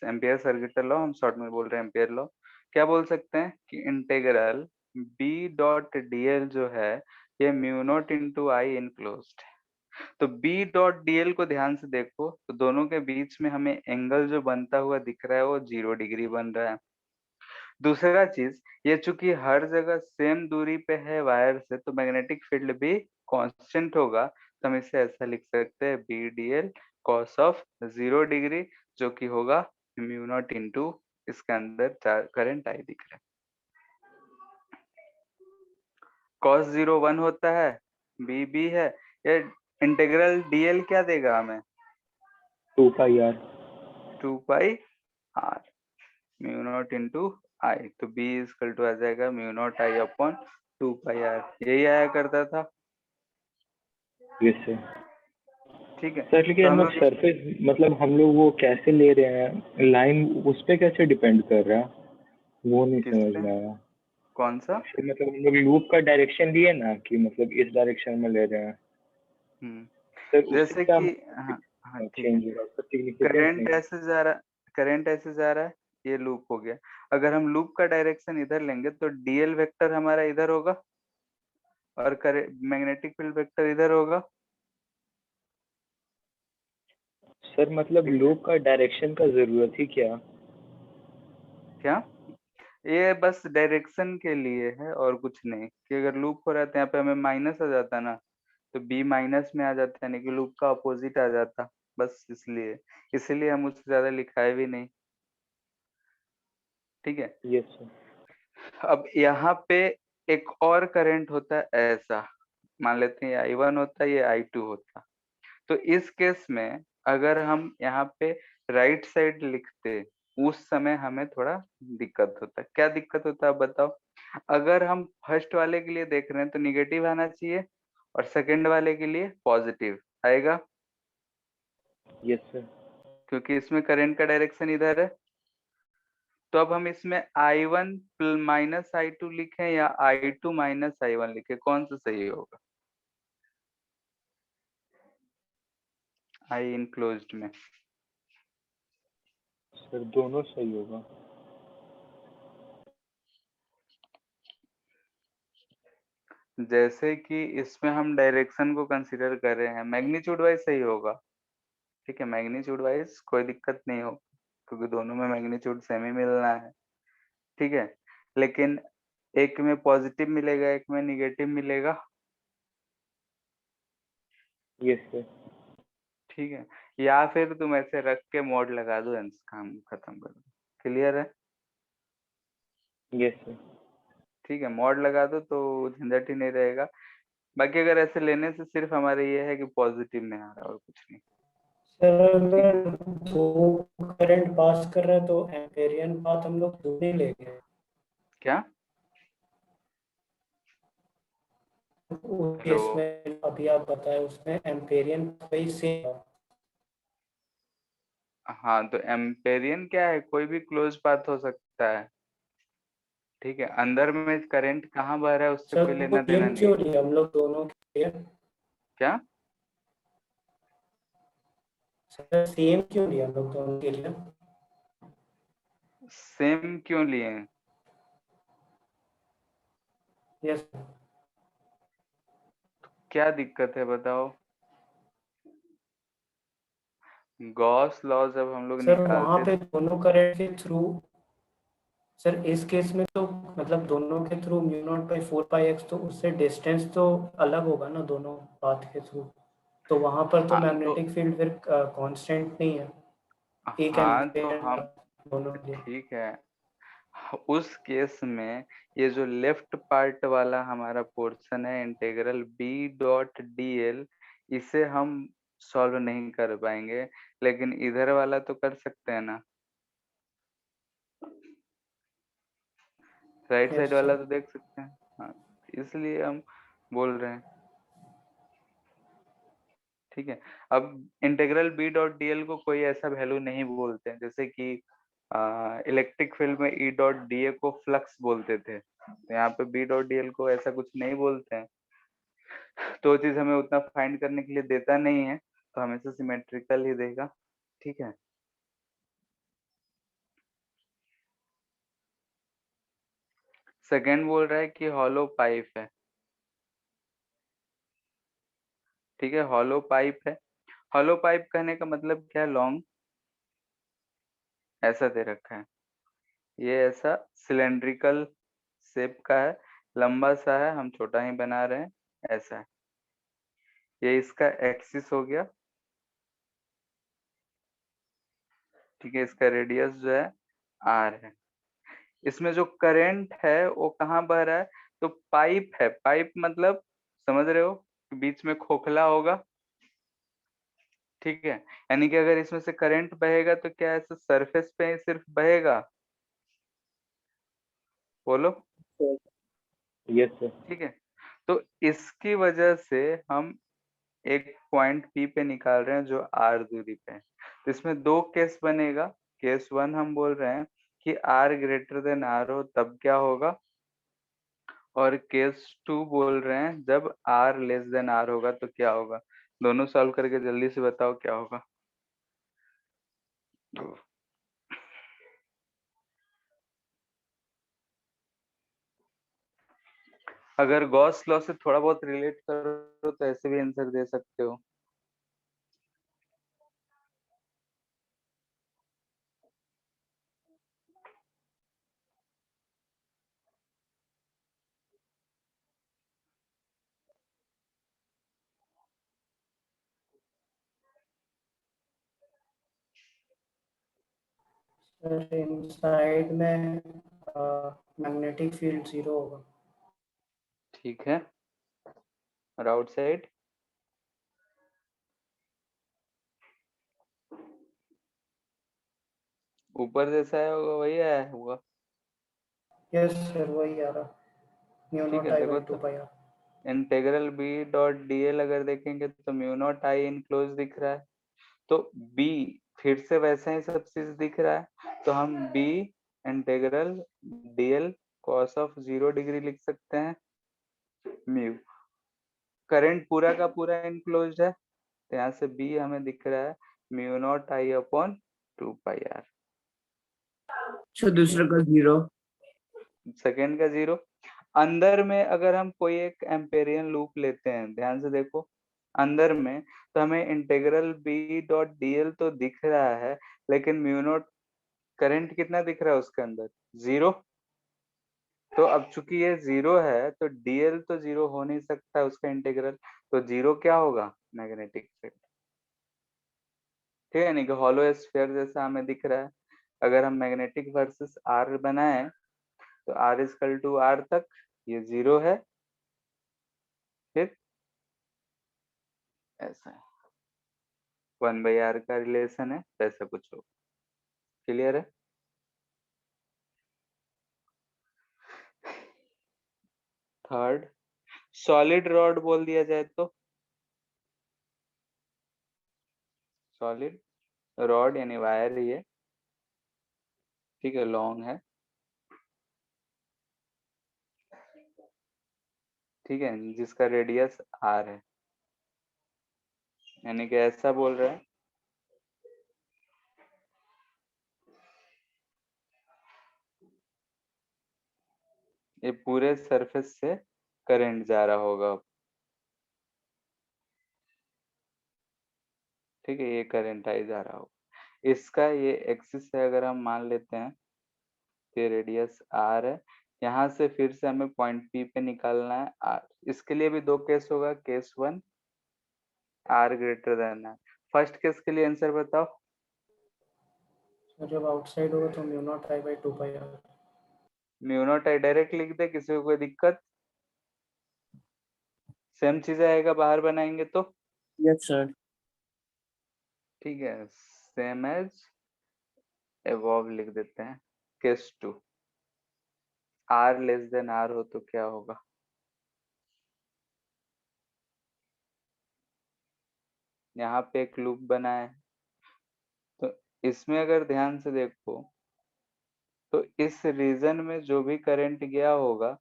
एम्पियर सर्किटल लॉ हम शॉर्ट में बोल रहे हैं, एम्पियर लॉ, क्या बोल सकते हैं कि इंटीग्रल बी डॉट डीएल जो है ये mu not into I enclosed है। तो बी डॉट डीएल को ध्यान से देखो तो दोनों के बीच में हमें एंगल जो बनता हुआ दिख रहा है वो 0 डिग्री बन रहा है। दूसरा चीज, ये चूंकि हर जगह सेम दूरी पे है वायर से, तो मैग्नेटिक फील्ड भी कांस्टेंट होगा, तो हम इसे ऐसा लिख सकते हैं B d l cos of 0 degree, जो कि होगा म्यू नॉट इंटू, इसके अंदर करंट आई दिख रहा है। कॉस 0 1 होता है, बी बी है, ये इंटीग्रल डीएल क्या देगा हमें? 2 pi r। 2 pi are mu not into I, तो बी इजकल टू आ जाएगा mu not I upon 2 pi R, यही आया करता था। Yes sir. ठीक है, सर तो लेकिन हम मतलब लोग सरफेस, मतलब हम लोग वो कैसे ले रहे हैं, लाइन उस पे कैसे डिपेंड कर रहा है, वो नहीं किस समझ पे, में आया। कौन सा? फिर मतलब हम लोग लूप का डायरेक्शन लिए ना कि मतलब इस डायरेक्शन में ले रहे हैं, हम्म, सर उससे जैसे क्या कि हाँ हाँ ठीक है, चेंज होगा, उसका सिग्निफिकेंस करंट नहीं है। ऐसे जा रहा, करंट ऐसे जा रहा है, ये लूप हो गया। अगर हम लूप का डायरेक्शन इधर लेंगे तो डीएल वेक्टर हमारा इधर होगा और मैग्नेटिक फील्ड वेक्टर इधर होगा। सर मतलब ठीक है, लूप का डायरेक्शन का जरूरत ही क्या। क्या? ये बस डायरेक्शन के लिए है और कुछ नहीं, कि अगर लूप हो रहा था यहाँ पे हमें माइनस आ जाता ना, तो बी माइनस में आ जाता, यानी कि लूप का अपोजिट आ जाता, बस इसलिए, इसीलिए हम उससे ज्यादा लिखाए भी नहीं। ठीक है, यस सर। अब यहाँ पे एक और करंट होता है ऐसा, मान लेते हैं ये I1 होता है, ये I2 होता। तो इस केस में अगर हम यहाँ पे राइट साइड लिखते, उस समय हमें थोड़ा दिक्कत होता है। क्या दिक्कत होता है आप बताओ? अगर हम फर्स्ट वाले के लिए देख रहे हैं तो निगेटिव आना चाहिए, और सेकंड वाले के लिए पॉजिटिव आएगा, यस सर। क्योंकि इसमें करंट का डायरेक्शन इधर है। तो अब हम इसमें I1 माइनस I2 लिखें या I2 माइनस I1 लिखें, कौन सा सही होगा? आई इनक्लोज्ड में सर दोनों सही होगा। जैसे कि इसमें हम डायरेक्शन को कंसीडर कर रहे हैं, मैग्नीट्यूड वाइज सही होगा। ठीक है, मैग्नीट्यूड वाइज कोई दिक्कत नहीं हो, क्योंकि दोनों में मैग्नीट्यूड सेम ही मिलना है। ठीक है, लेकिन एक में पॉजिटिव मिलेगा, एक में निगेटिव मिलेगा। Yes sir. ठीक है, या फिर तुम ऐसे रख के मोड लगा दो, काम खत्म कर दो। क्लियर है? Yes sir. ठीक है, मोड लगा दो तो झंझट ही नहीं रहेगा। बाकी अगर ऐसे लेने से सिर्फ हमारे ये है कि पॉजिटिव में आ रहा है और कुछ नहीं। सर ठीक अगर है, दो करंट पास कर रहे हैं तो एम्पेरियन पाथ हम लोग दो नहीं लेंगे। क्या? उस हेलो, केस में अभी आप बताए उसमें एम्पेरियन वही सेम है। हाँ तो एम्पेरियन क्या है, कोई भी क्लोज पाथ हो सकता है। ठीक है, अंदर में करंट कहाँ बह रहा है उससे सर कोई तो लेना देना सेम नहीं क्यों है। लिया हम लोग दोनों के लिए? क्या? सर सेम क्यों लिया हम लोग दोनों के लिए? सेम क्यों लिए? यस क्या दिक्कत है बताओ? गॉस लॉ जब हम लोग सर, वहां निकालते, पे दोनों करंट के थ्रू, सर इस केस में तो मतलब दोनों के through mu not by 4 pi x, तो उससे डिस्टेंस तो अलग होगा ना दोनों पाथ के थ्रू। तो वहां पर तो हाँ तो, मैग्नेटिक फील्ड फिर कांस्टेंट नहीं है, एक हाँ तो एम्पियर हम, दोनों के लिए। ठीक है, उस केस में ये जो लेफ्ट पार्ट वाला हमारा पोर्शन है integral B dot D l, इसे हम सॉल्व नहीं कर पाएंगे, लेकिन इधर वाला तो कर सकते हैं ना, राइट साइड यस वाला सर। तो देख सकते हैं। हाँ, इसलिए हम बोल रहे हैं। ठीक है, अब इंटीग्रल बी डॉट डीएल को कोई ऐसा वैल्यू नहीं बोलते हैं, जैसे कि इलेक्ट्रिक फील्ड में ई डॉट डीए को फ्लक्स बोलते थे, तो यहाँ पे बी डॉट डीएल को ऐसा कुछ नहीं बोलते हैं। तो चीज हमें उतना फाइंड करने के लिए देता नहीं है, तो हमेशा सिमेट्रिकल ही देगा। ठीक है, सेकेंड बोल रहा है कि हॉलो पाइप है। ठीक है, हॉलो पाइप है। हॉलो पाइप कहने का मतलब क्या है, लॉन्ग ऐसा दे रखा है, ये ऐसा सिलेंड्रिकल शेप का है, लंबा सा है, हम छोटा ही बना रहे हैं, ऐसा है। ये इसका एक्सिस हो गया, ठीक है। इसका रेडियस जो है आर है। इसमें जो करंट है वो कहाँ बह रहा है, तो पाइप है। पाइप मतलब समझ रहे हो, बीच में खोखला होगा, ठीक है। यानी कि अगर इसमें से करंट बहेगा तो क्या ऐसे सरफेस पे ही सिर्फ बहेगा, बोलो। Yes sir. ठीक है, तो इसकी वजह से हम एक पॉइंट पी पे निकाल रहे हैं जो आर दूरी पे है। तो इसमें दो केस बनेगा। केस वन हम बोल रहे हैं कि आर ग्रेटर देन आर हो तब क्या होगा, और केस टू बोल रहे हैं जब आर लेस देन आर होगा तो क्या होगा। दोनों सॉल्व करके जल्दी से बताओ क्या होगा। अगर गॉस लॉ से थोड़ा बहुत रिलेट करो तो ऐसे भी आंसर दे सकते हो। सर इनसाइड में मैग्नेटिक फील्ड 0 होगा। ठीक है, और आउटसाइड ऊपर जैसा है होगा वही आया होगा। यस सर वही आ रहा, म्यू ठीक नॉट है, आई देखो बाई टू तो pi R. Integral B dot D L अगर देखेंगे तो म्यू नॉट आई इनक्लोज दिख रहा है, तो बी फिर से वैसा ही सब चीज दिख रहा है, तो हम B integral dl cos of 0 degree लिख सकते हैं। म्यू करंट पूरा का पूरा इनक्लोज है, तो यहाँ से बी हमें दिख रहा है mu not I upon 2 pi r. अच्छा दूसरा का 0। सेकेंड का 0। अंदर में अगर हम कोई एक एम्पेरियन लूप लेते हैं, ध्यान से देखो अंदर में, तो हमें इंटीग्रल बी डॉट डीएल तो दिख रहा है, लेकिन म्यू नॉट करंट कितना दिख रहा है उसके अंदर, 0। तो अब चूंकि ये 0 है तो डीएल तो 0 हो नहीं सकता उसका इंटीग्रल, तो 0 क्या होगा, मैग्नेटिक फील्ड। ठीक है, यानी कि हॉलो स्फीयर जैसा हमें दिख रहा है। अगर हम मैग्नेटिक वर्सेस आर बनाएं तो आर इजकल टू आर तक ये 0 है, फिर ऐसा है 1/r का रिलेशन है, ऐसा कुछ हो। क्लियर है। थर्ड, सॉलिड रॉड बोल दिया जाए तो, सॉलिड रॉड यानी वायर ही है, ठीक है, लॉन्ग है, ठीक है, जिसका रेडियस आर है, यानी कि ऐसा बोल रहे हैं ये पूरे सरफेस से करंट जा रहा होगा, ठीक है, ये करंट आई जा रहा होगा। इसका ये एक्सिस है, अगर हम मान लेते हैं कि रेडियस आर है, यहाँ से फिर से हमें पॉइंट पी पे निकालना है आर। इसके लिए भी दो केस होगा, case one r greater than r. First case के लिए आंसर बताओ। सर जब आउटसाइड होगा तो mu not I by two pi are. Mu not I direct लिख दे, किसी को कोई दिक्कत। सेम चीज आएगा बाहर बनाएंगे तो, यस सर। ठीक है, सेम एज एवॉव लिख देते हैं। Case two r less than r हो तो क्या होगा, यहाँ पे एक लूप बना है, तो इसमें अगर ध्यान से देखो तो इस रीजन में जो भी करंट गया होगा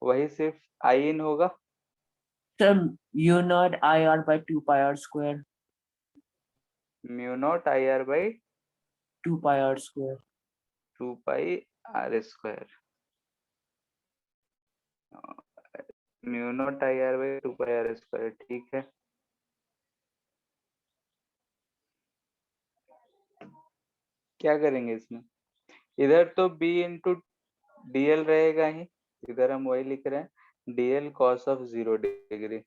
वही सिर्फ आई इन होगा। Sir mu naught I r by 2 pi r square. Mu not I r by 2 pi r square. 2 pi r square. Mu not I r by 2 pi r square, ठीक है। क्या करेंगे इसमें, इधर तो b इंटू डीएल रहेगा ही, इधर हम वही लिख रहे हैं डीएल कॉस ऑफ 0 डिग्री।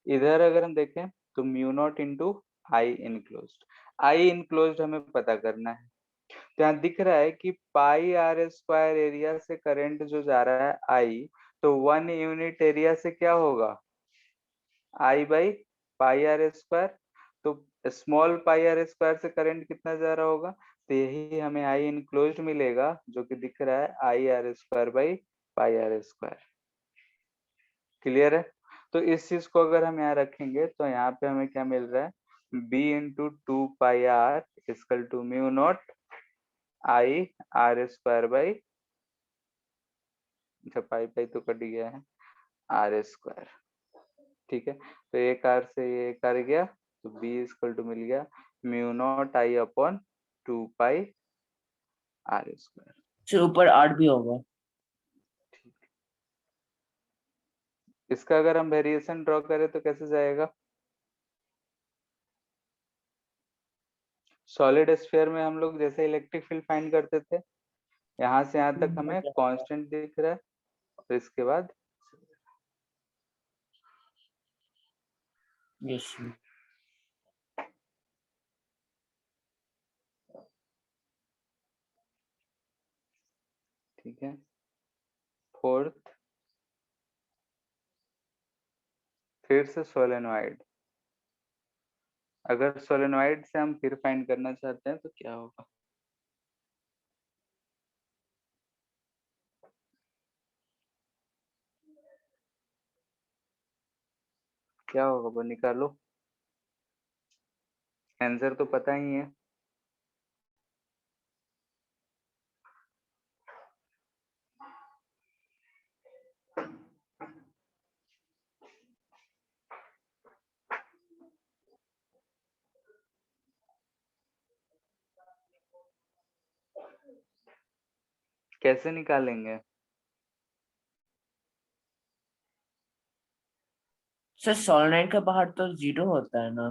इधर अगर हम देखें तो mu not into I enclosed. I enclosed हमें पता करना है। तो यहाँ दिख रहा है कि पाई आर स्क्वायर एरिया से करंट जो जा रहा है आई, तो 1 यूनिट एरिया से क्या होगा, आई बाई पाई आर स्क्वायर। तो स्मॉल पाई आर स्क्वायर से करंट कितना जा रहा होगा, तो यही हमें आई इनक्लोज्ड मिलेगा, जो कि दिख रहा है I r square by pi r square. Clear है? तो इस चीज को अगर हम यहाँ रखेंगे तो यहाँ पे हमें क्या मिल रहा है, B into two pi r is equal to mu not I r square by, अच्छा पाई पाई तो कट गया है, आर स्क्वायर। ठीक है, तो एक आर से ये कर गया, तो बी इजकल टू मिल गया mu not I upon two pi r square. Sir ऊपर 8 भी होगा। इसका अगर हम वेरिएशन ड्रॉ करें तो कैसे जाएगा, सॉलिड स्फीयर में हम लोग जैसे इलेक्ट्रिक फील्ड फाइंड करते थे, यहाँ से यहाँ तक हमें कांस्टेंट दिख रहा है, और इसके बाद यस ठीक है। फोर्थ, फिर से सोलेनोइड। अगर सोलेनोइड से हम फिर फाइंड करना चाहते हैं तो क्या होगा, क्या होगा वो निकालो, आंसर तो पता ही है। कैसे निकालेंगे, सर सोलेनोइड के बाहर तो 0 होता है ना।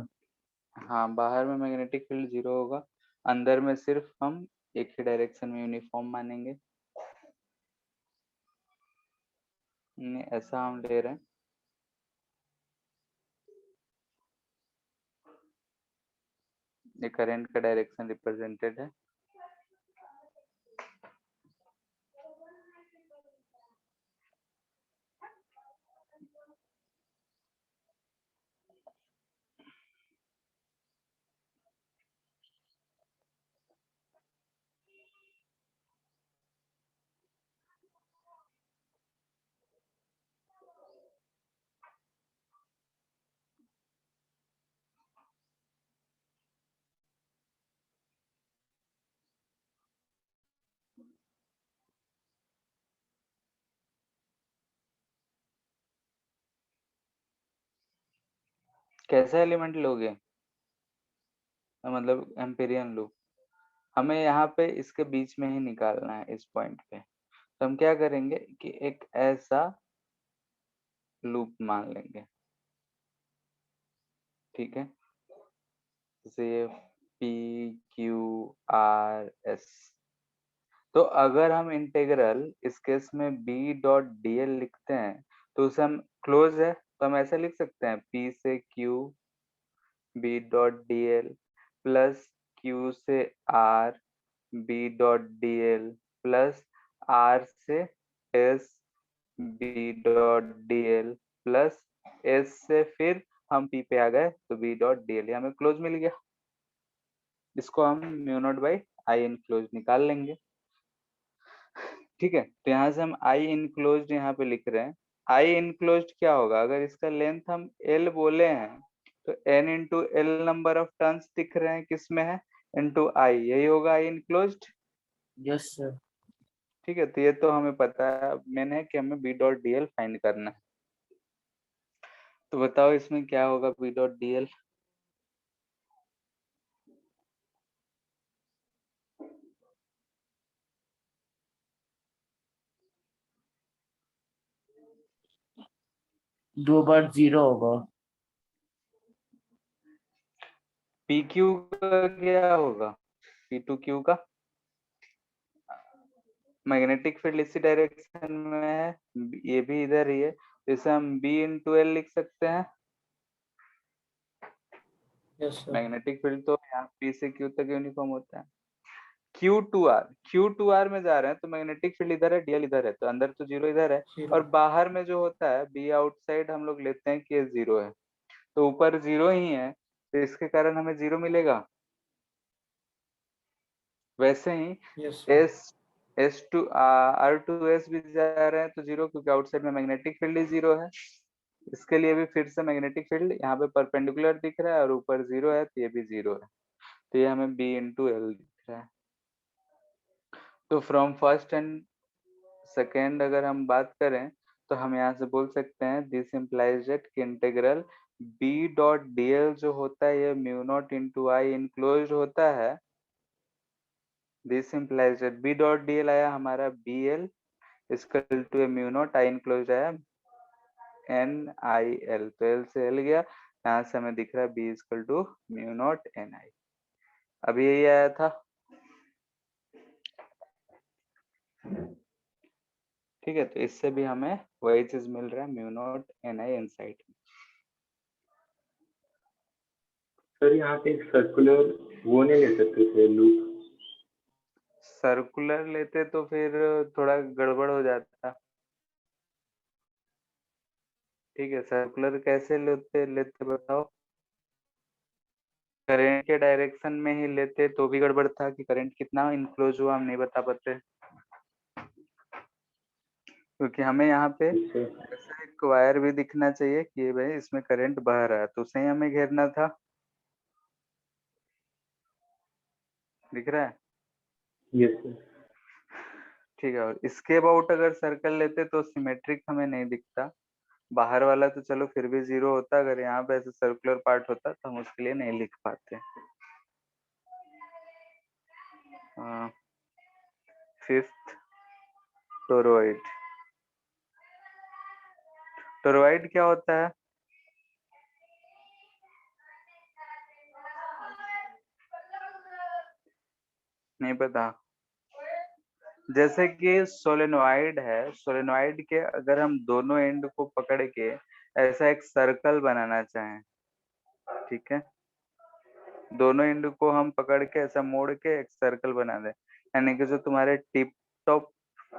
हाँ बाहर में मैग्नेटिक फील्ड 0 होगा, अंदर में सिर्फ हम एक ही डायरेक्शन में यूनिफॉर्म मानेंगे। नहीं, ऐसा हम ले रहे हैं, ये करंट का डायरेक्शन रिप्रेजेंटेड है। कैसा एलिमेंट लोगे, मतलब एम्पिरियन लो, हमें यहाँ पे इसके बीच में ही निकालना है इस पॉइंट पे। तो हम क्या करेंगे कि एक ऐसा लूप मान लेंगे, ठीक है, जैसे पी क्यू आर एस। तो अगर हम इंटीग्रल इस केस में बी डॉट डी एल लिखते हैं तो उसे हम क्लोज है, तो हम ऐसा लिख सकते हैं पी से Q B dot D L plus Q से R B dot D L plus R से S B dot D L plus S से फिर हम पी पे आ गए तो बी डॉट डी एल, हमें क्लोज मिल गया। इसको हम mu not by I enclose निकाल लेंगे। ठीक है, तो यहाँ से हम आई इनक्लोज्ड यहाँ पे लिख रहे हैं। आई इनक्लोज्ड क्या होगा, अगर इसका लेंथ हम एल बोले हैं तो n into l number of turns दिख रहे हैं किसमें है, इंटू आई, यही होगा आई इनक्लोज्ड। Yes sir. ठीक है, तो ये तो हमें पता है, मैंने है कि हमें B dot D l find करना है। तो बताओ इसमें क्या होगा बी डॉट डी एल, दो बार 0 होगा। पी क्यू का क्या होगा, पी टू क्यू का, मैग्नेटिक फील्ड इसी डायरेक्शन में है, ये भी इधर ही है, तो इसे हम बी इंटू एल लिख सकते हैं। Yes sir. मैग्नेटिक फील्ड तो यहाँ P से Q तक यूनिफॉर्म होता है। Q2R में जा रहे हैं तो मैग्नेटिक फील्ड इधर है, डीएल इधर है, तो अंदर तो जीरो इधर है, और बाहर में जो होता है बी आउटसाइड हम लोग लेते हैं कि ये जीरो है, तो ऊपर जीरो ही है, तो इसके कारण हमें जीरो मिलेगा। वैसे ही यस R2S भी जा रहे हैं तो जीरो, क्योंकि आउटसाइड में मैग्नेटिक फील्ड ही जीरो है। इसके लिए भी फिर से मैग्नेटिक फील्ड यहाँ पे परपेंडिकुलर दिख रहा है और ऊपर जीरो है, तो ये भी जीरो है, तो ये हमें B/L दिख रहा है। तो फ्रॉम फर्स्ट एंड सेकेंड अगर हम बात करें तो हम यहाँ से बोल सकते हैं दिस इम्प्लाइज दैट कि इंटीग्रल B.dl जो होता है ये mu not into I enclose होता है। दिस इम्प्लाइज दैट B.dl आया हमारा BL equal to mu not, I enclose आया NIL, तो L से L गया, यहाँ से हमें दिख रहा है B equal to mu naught NI। अभी यही आया था, ठीक है, तो इससे भी हमें वही चीज मिल रहा है, mu naught NI inside. Sir यहाँ पे एक सर्कुलर वो नहीं ले सकते थे लूप? सर्कुलर लेते तो फिर थोड़ा गड़बड़ हो जाता। ठीक है, सर्कुलर कैसे लेते लेते बताओ। करंट के डायरेक्शन में ही लेते तो भी गड़बड़ था कि करंट कितना इनक्लोज हुआ हम नहीं बता पाते, क्योंकि हमें यहाँ पे इससे ऐसा एक वायर भी दिखना चाहिए कि भाई इसमें करंट बह रहा है, तो उसे ही हमें घेरना था। दिख रहा है? Yes sir. ठीक है, और इसके अबाउट अगर सर्कल लेते तो सिमेट्रिक हमें नहीं दिखता। बाहर वाला तो चलो फिर भी जीरो होता, अगर यहाँ पे ऐसे सर्कुलर पार्ट होता तो हम उसके लिए नहीं लिख पाते। Fifth, toroid. टोरॉइड क्या होता है? नहीं पता। जैसे कि सोलेनोइड है, सोलेनोइड के अगर हम दोनों एंड को पकड़ के ऐसा एक सर्कल बनाना चाहें, ठीक है, दोनों एंड को हम पकड़ के ऐसा मोड़ के एक सर्कल बना दें, यानी कि जो तुम्हारे टिप टॉप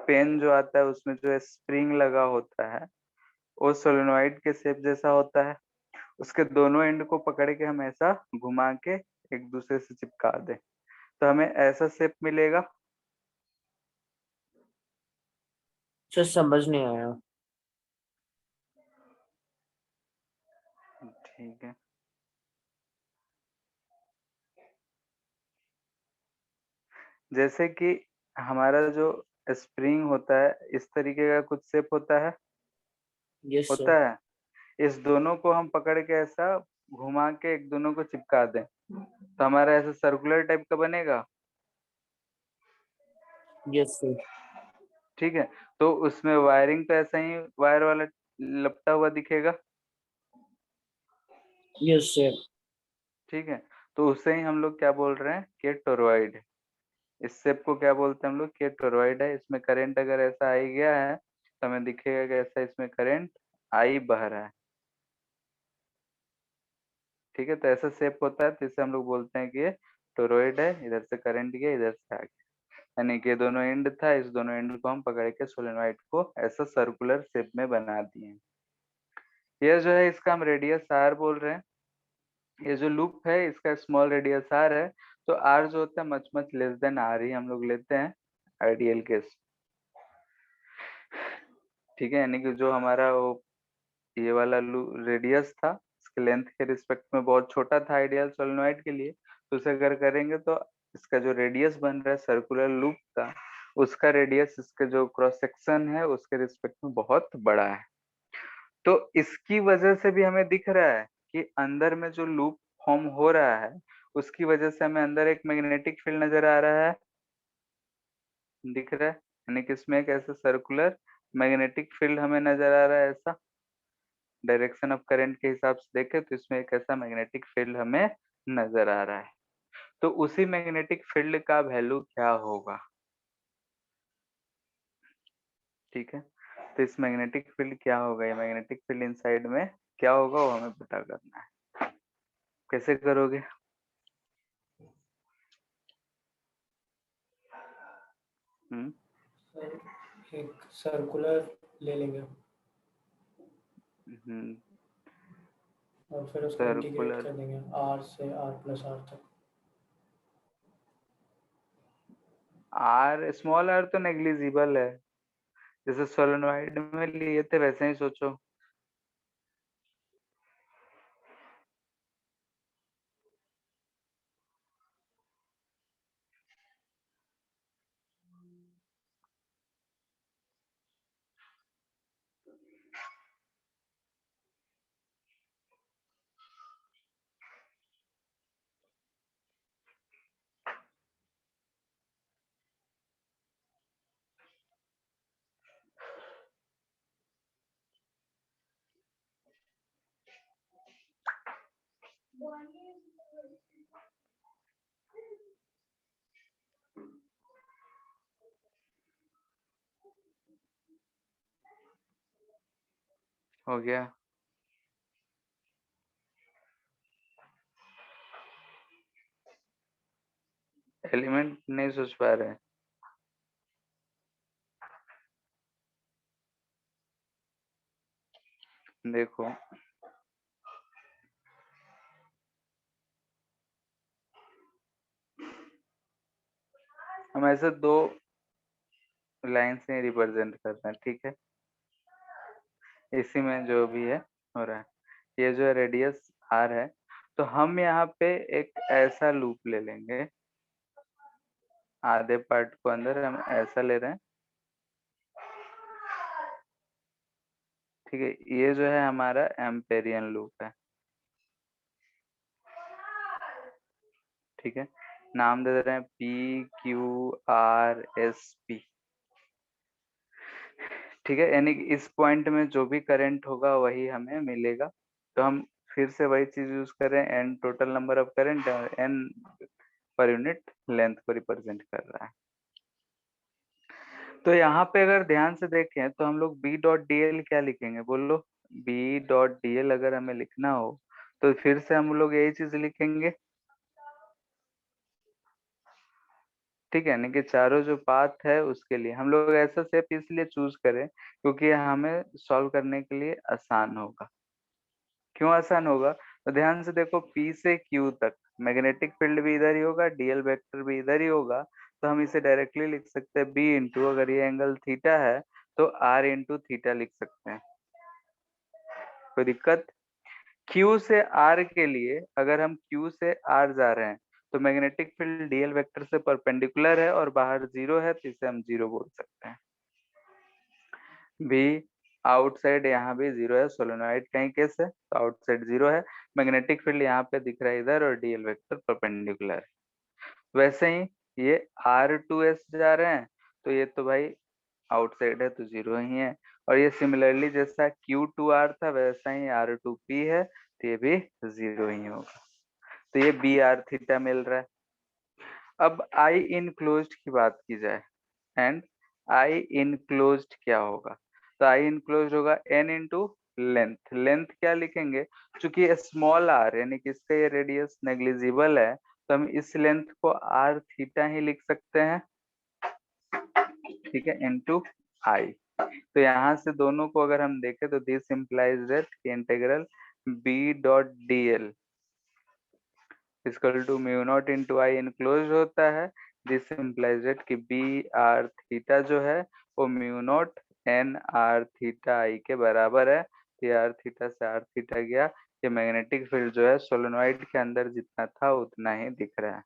पेन जो आता है उसमें जो स्प्रिंग लगा होता है वो सोलेनोइड के शेप जैसा होता है, उसके दोनों एंड को पकड़ के हम ऐसा घुमा के एक दूसरे से चिपका दें तो हमें ऐसा शेप मिलेगा। सर समझ नहीं आया। ठीक है, जैसे कि हमारा जो स्प्रिंग होता है इस तरीके का कुछ शेप होता है, यस होता सर। है, इस दोनों को हम पकड़ के ऐसा घुमा के एक दोनों को चिपका दें तो हमारा ऐसा सर्कुलर टाइप का बनेगा। Yes sir. ठीक है, तो उसमें वायरिंग तो ऐसा ही वायर वाला लपटा हुआ दिखेगा। Yes sir. ठीक है, तो उससे ही हम लोग क्या बोल रहे हैं कि टोरॉइड। इस शेप को क्या बोलते हैं हम लोग कि टोरॉइड है। इसमें करंट अगर ऐसा आई गया है तो हमें दिखेगा कि ऐसा इसमें करंट आई बह रहा है। ठीक है, तो ऐसा शेप होता है, तो इसे हम लोग बोलते हैं कि ये टोरॉइड है, इधर से करंट गया इधर से आ गया, यानी कि ये दोनों एंड था, इस दोनों एंड को हम पकड़ के सोलेनोइड को ऐसा सर्कुलर शेप में बना दिए। ये जो है इसका हम रेडियस आर बोल रहे हैं। ये जो लूप है इसका स्मॉल रेडियस आर है, तो आर जो होता है much much less than R ही हम लोग लेते हैं आइडियल केस। ठीक है, यानी कि जो हमारा वो ये वाला रेडियस था इसके लेंथ के रिस्पेक्ट में बहुत छोटा था आइडियल सोलेनोइड के लिए, तो उसे अगर करेंगे तो इसका जो रेडियस बन रहा है सर्कुलर लूप का, उसका रेडियस इसके जो क्रॉस सेक्शन है उसके रिस्पेक्ट में बहुत बड़ा है। तो इसकी वजह से भी हमें दिख रहा है कि अंदर में जो लूप फॉर्म हो रहा है उसकी वजह से हमें अंदर एक मैग्नेटिक फील्ड नजर आ रहा है। दिख रहा है, यानी कि इसमें एक ऐसा सर्कुलर मैग्नेटिक फील्ड हमें नजर आ रहा है। ऐसा डायरेक्शन ऑफ करंट के हिसाब से देखें तो इसमें एक ऐसा मैग्नेटिक फील्ड हमें नजर आ रहा है। तो उसी मैग्नेटिक फील्ड का वैल्यू क्या होगा? ठीक है, तो इस मैग्नेटिक फील्ड क्या होगा, ये मैग्नेटिक फील्ड इनसाइड में क्या होगा वो हमें पता करना है। कैसे करोगे? सर एक सर्कुलर ले लेंगे और फिर उसको इंटीग्रेट सर्कुलर कर देंगे r से r+r तक। आर, स्मॉल आर तो नेग्लिजिबल है, जैसे सोलेनोइड में लिए थे वैसे ही सोचो। हो गया। एलिमेंट नहीं सोच पा रहे? देखो, हम ऐसे दो लाइन से रिप्रेजेंट करते हैं, ठीक है? इसी में जो भी है हो रहा है, ये जो है रेडियस आर है, तो हम यहाँ पे एक ऐसा लूप ले लेंगे, आधे पार्ट को अंदर हम ऐसा ले रहे हैं, ठीक है? ये जो है हमारा एम्पेरियन लूप है, ठीक है? नाम दे रहे हैं P Q R S P, ठीक है? यानी कि इस पॉइंट में जो भी करंट होगा वही हमें मिलेगा। तो हम फिर से वही चीज यूज कर रहे हैं, n total number of current और एन पर यूनिट लेंथ को रिप्रेजेंट कर रहा है। तो यहाँ पे अगर ध्यान से देखें तो हम लोग बी डॉट डी एल क्या लिखेंगे, बोलो? बी डॉट डी एल अगर हमें लिखना हो तो फिर से हम लोग यही चीज लिखेंगे, ठीक है? यानी कि चारों जो पाथ है उसके लिए हम लोग ऐसा शेप इसलिए चूज करें क्योंकि यह हमें सॉल्व करने के लिए आसान होगा। क्यों आसान होगा? तो ध्यान से देखो, P से Q तक मैग्नेटिक फील्ड भी इधर ही होगा, डीएल वेक्टर भी इधर ही होगा, तो हम इसे डायरेक्टली लिख सकते हैं B इंटू, अगर ये एंगल थीटा है तो R इंटू थीटा लिख सकते हैं। कोई दिक्कत? Q से R के लिए अगर हम Q से R जा रहे हैं तो मैग्नेटिक फील्ड डीएल वेक्टर से परपेंडिकुलर है और बाहर जीरो है, तो इसे हम जीरो बोल सकते हैं। भी आउटसाइड यहाँ भी जीरो है, सोलेनोइड कहीं केस है तो आउटसाइड जीरो है, मैग्नेटिक फील्ड यहाँ पे दिख रहा है इधर और डीएल वेक्टर परपेंडिकुलर है। वैसे ही ये R2S जा रहे हैं तो ये तो भाई आउटसाइड है तो जीरो ही है, और ये सिमिलरली जैसा Q2R था वैसा ही R2P है तो ये भी जीरो ही होगा, तो ये BR थीटा मिल रहा है। अब I इनक्लोज्ड की बात की जाए, एंड आई इनक्लोज्ड क्या होगा? तो आई इनक्लोज्ड होगा n इंटू लेंथ। लेंथ क्या लिखेंगे? चूंकि स्मॉल आर यानी कि इसका ये रेडियस नेग्लिजिबल है तो हम इस लेंथ को आर थीटा ही लिख सकते हैं, ठीक है? Into I. तो यहाँ से दोनों को अगर हम देखें तो this implies that integral B dot D L equal to mu not into I enclose होता है। दिस इम्प्लाइज दैट कि बी आर थीटा जो है वो mu not N R theta I के बराबर है। ये आर थीटा से आर थीटा गया, ये मैग्नेटिक फील्ड जो है सोलेनोइड के अंदर जितना था उतना ही दिख रहा है,